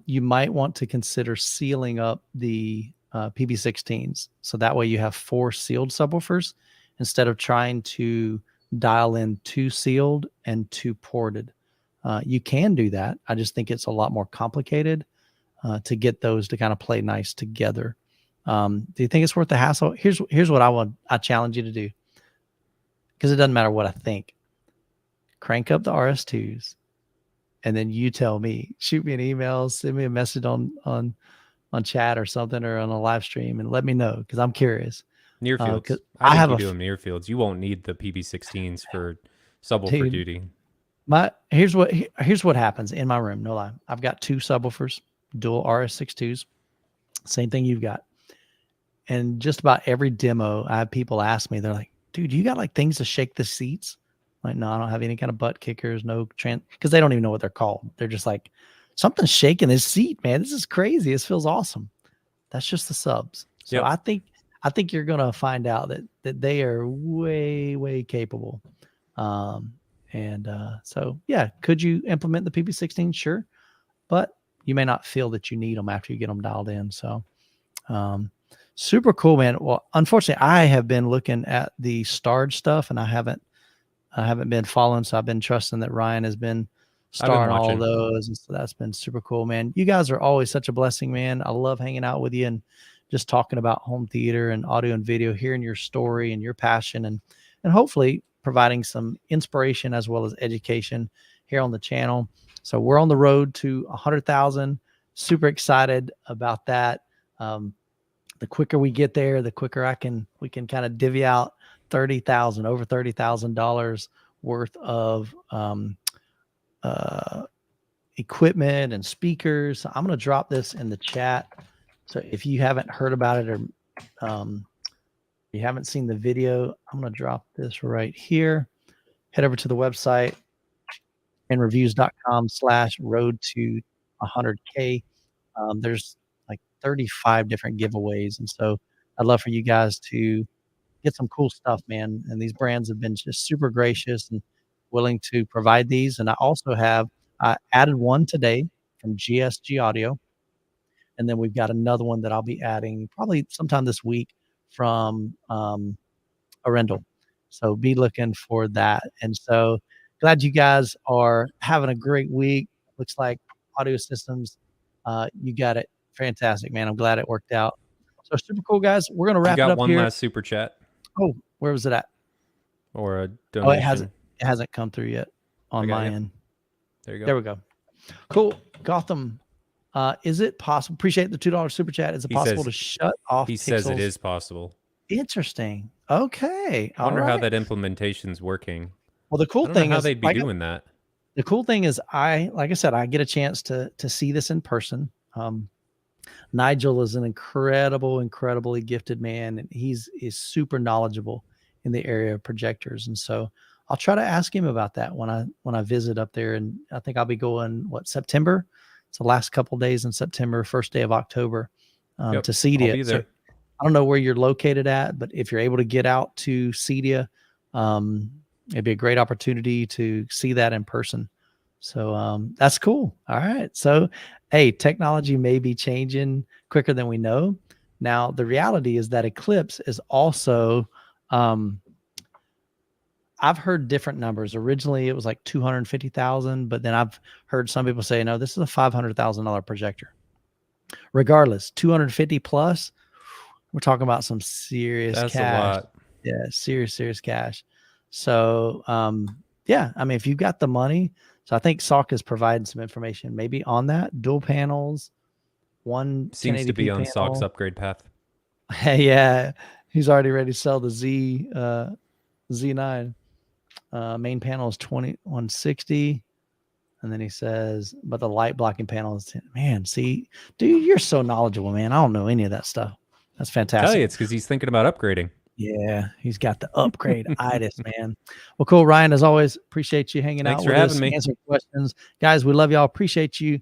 You might want to consider sealing up the PB16s. So that way you have 4 sealed subwoofers instead of trying to dial in 2 sealed and 2 ported. You can do that. I just think it's a lot more complicated to get those to kind of play nice together. Do you think it's worth the hassle? Here's what I challenge you to do, because it doesn't matter what I think. Crank up the RS2s, and then you tell me. Shoot me an email, send me a message on chat or something, or on a live stream, and let me know, because I'm curious. Near fields. I think you do them near fields. You won't need the PB16s for subwoofer duty. Here's what happens in my room. No lie, I've got 2 subwoofers, dual RS62s. Same thing you've got. And just about every demo, I have people ask me, they're like, dude, you got like things to shake the seats? I'm like, no, I don't have any kind of butt kickers, because they don't even know what they're called. They're just like, something's shaking this seat, man. This is crazy. This feels awesome. That's just the subs. So I think you're gonna find out that they are way, way capable. So yeah, could you implement the PB16? Sure, but you may not feel that you need them after you get them dialed in. So super cool, man. Well, unfortunately, I have been looking at the starred stuff, and I haven't been following. So I've been trusting that Ryan has been starring all those, and so that's been super cool, man. You guys are always such a blessing, man. I love hanging out with you and just talking about home theater and audio and video, hearing your story and your passion, and hopefully providing some inspiration as well as education here on the channel. So we're on the road to 100,000. Super excited about that. The quicker we get there, the quicker we can kind of divvy out over $30,000 worth of equipment and speakers. So I'm going to drop this in the chat. So if you haven't heard about it, or you haven't seen the video, I'm going to drop this right here. Head over to the website, andreviews.com/road to 100K. There's like 35 different giveaways. And so I'd love for you guys to get some cool stuff, man. And these brands have been just super gracious and willing to provide these. And I also I added one today from GSG Audio. And then we've got another one that I'll be adding probably sometime this week from Arendelle. So be looking for that. And so glad you guys are having a great week. Looks like Audio Systems, you got it. Fantastic, man. I'm glad it worked out. So super cool, guys. We're going to wrap it up here. One last super chat. Oh, where was it at? Or a donation. It hasn't come through yet on my end. There you go. There we go. Cool. Gotham Is it possible? Appreciate the $2 super chat. Is it He possible says to shut off he says it pixels? is possible. Interesting. Okay. I All wonder how right. that implementation's working. Well, the I cool don't know thing how is, they'd be doing that. the cool thing is, like I said, I get a chance to see this in person. Nigel is an incredibly gifted man, and is super knowledgeable in the area of projectors. And so I'll try to ask him about that when I visit up there. And I think I'll be going September. It's the last couple of days in September, first day of October, Yep, to Cedia. I'll be there. So I don't know where you're located at, but if you're able to get out to Cedia, it'd be a great opportunity to see that in person. So that's cool. All right. So, hey, technology may be changing quicker than we know. Now, the reality is that Eclipse is also, I've heard different numbers. Originally, it was like 250,000, but then I've heard some people say, no, this is a $500,000 projector. Regardless, 250 plus, we're talking about some serious That's cash. a lot. Yeah, serious cash. So, yeah, I mean, if you've got the money, so I think Salk is providing some information maybe on that. Dual panels, one Seems to 1080p be on panel. Salk's upgrade path. Yeah, he's already ready to sell the Z9. Main panel is 2160. And then he says, but the light blocking panel is 10. Man, see, dude, you're so knowledgeable, man. I don't know any of that stuff. That's fantastic. Tell you, it's because he's thinking about upgrading. Yeah, he's got the upgrade itis, man. Well, cool, Ryan. As always, appreciate you hanging Thanks out for with having us, me. answering questions, guys. We love y'all. Appreciate you.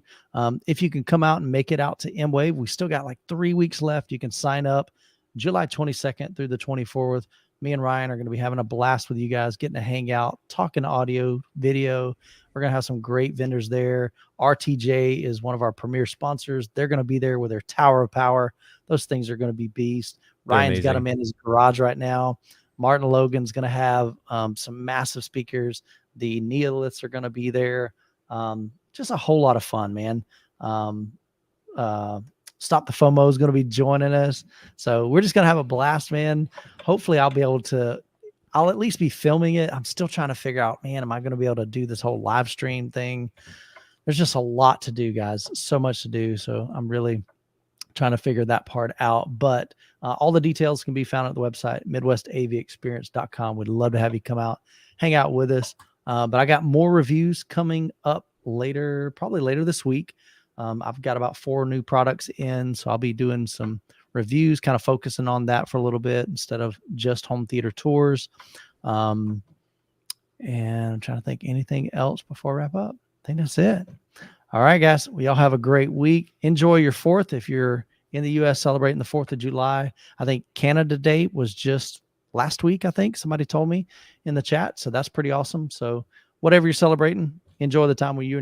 If you can come out and make it out to M-Wave, we still got like 3 weeks left. You can sign up July 22nd through the 24th. Me and Ryan are going to be having a blast with you guys, getting to hang out, talking audio, video. We're going to have some great vendors there. RTJ is one of our premier sponsors. They're going to be there with their Tower of Power. Those things are going to be beast. Ryan's got them in his garage right now. Martin Logan's going to have some massive speakers. The Neoliths are going to be there. Just a whole lot of fun, man. Stop the FOMO is going to be joining us. So we're just going to have a blast, man. Hopefully I'll at least be filming it. I'm still trying to figure out, man, am I going to be able to do this whole live stream thing? There's just a lot to do, guys. So much to do. So I'm really trying to figure that part out. But all the details can be found at the website, midwestavexperience.com. We'd love to have you come out, hang out with us. But I got more reviews coming up later, probably later this week. I've got about 4 new products in, so I'll be doing some reviews, kind of focusing on that for a little bit instead of just home theater tours. And I'm trying to think anything else before I wrap up. I think that's it. All right, guys. We all have a great week. Enjoy your 4th. If you're in the U.S. celebrating the 4th of July, I think Canada Day was just last week, I think somebody told me in the chat. So that's pretty awesome. So whatever you're celebrating, enjoy the time with you and your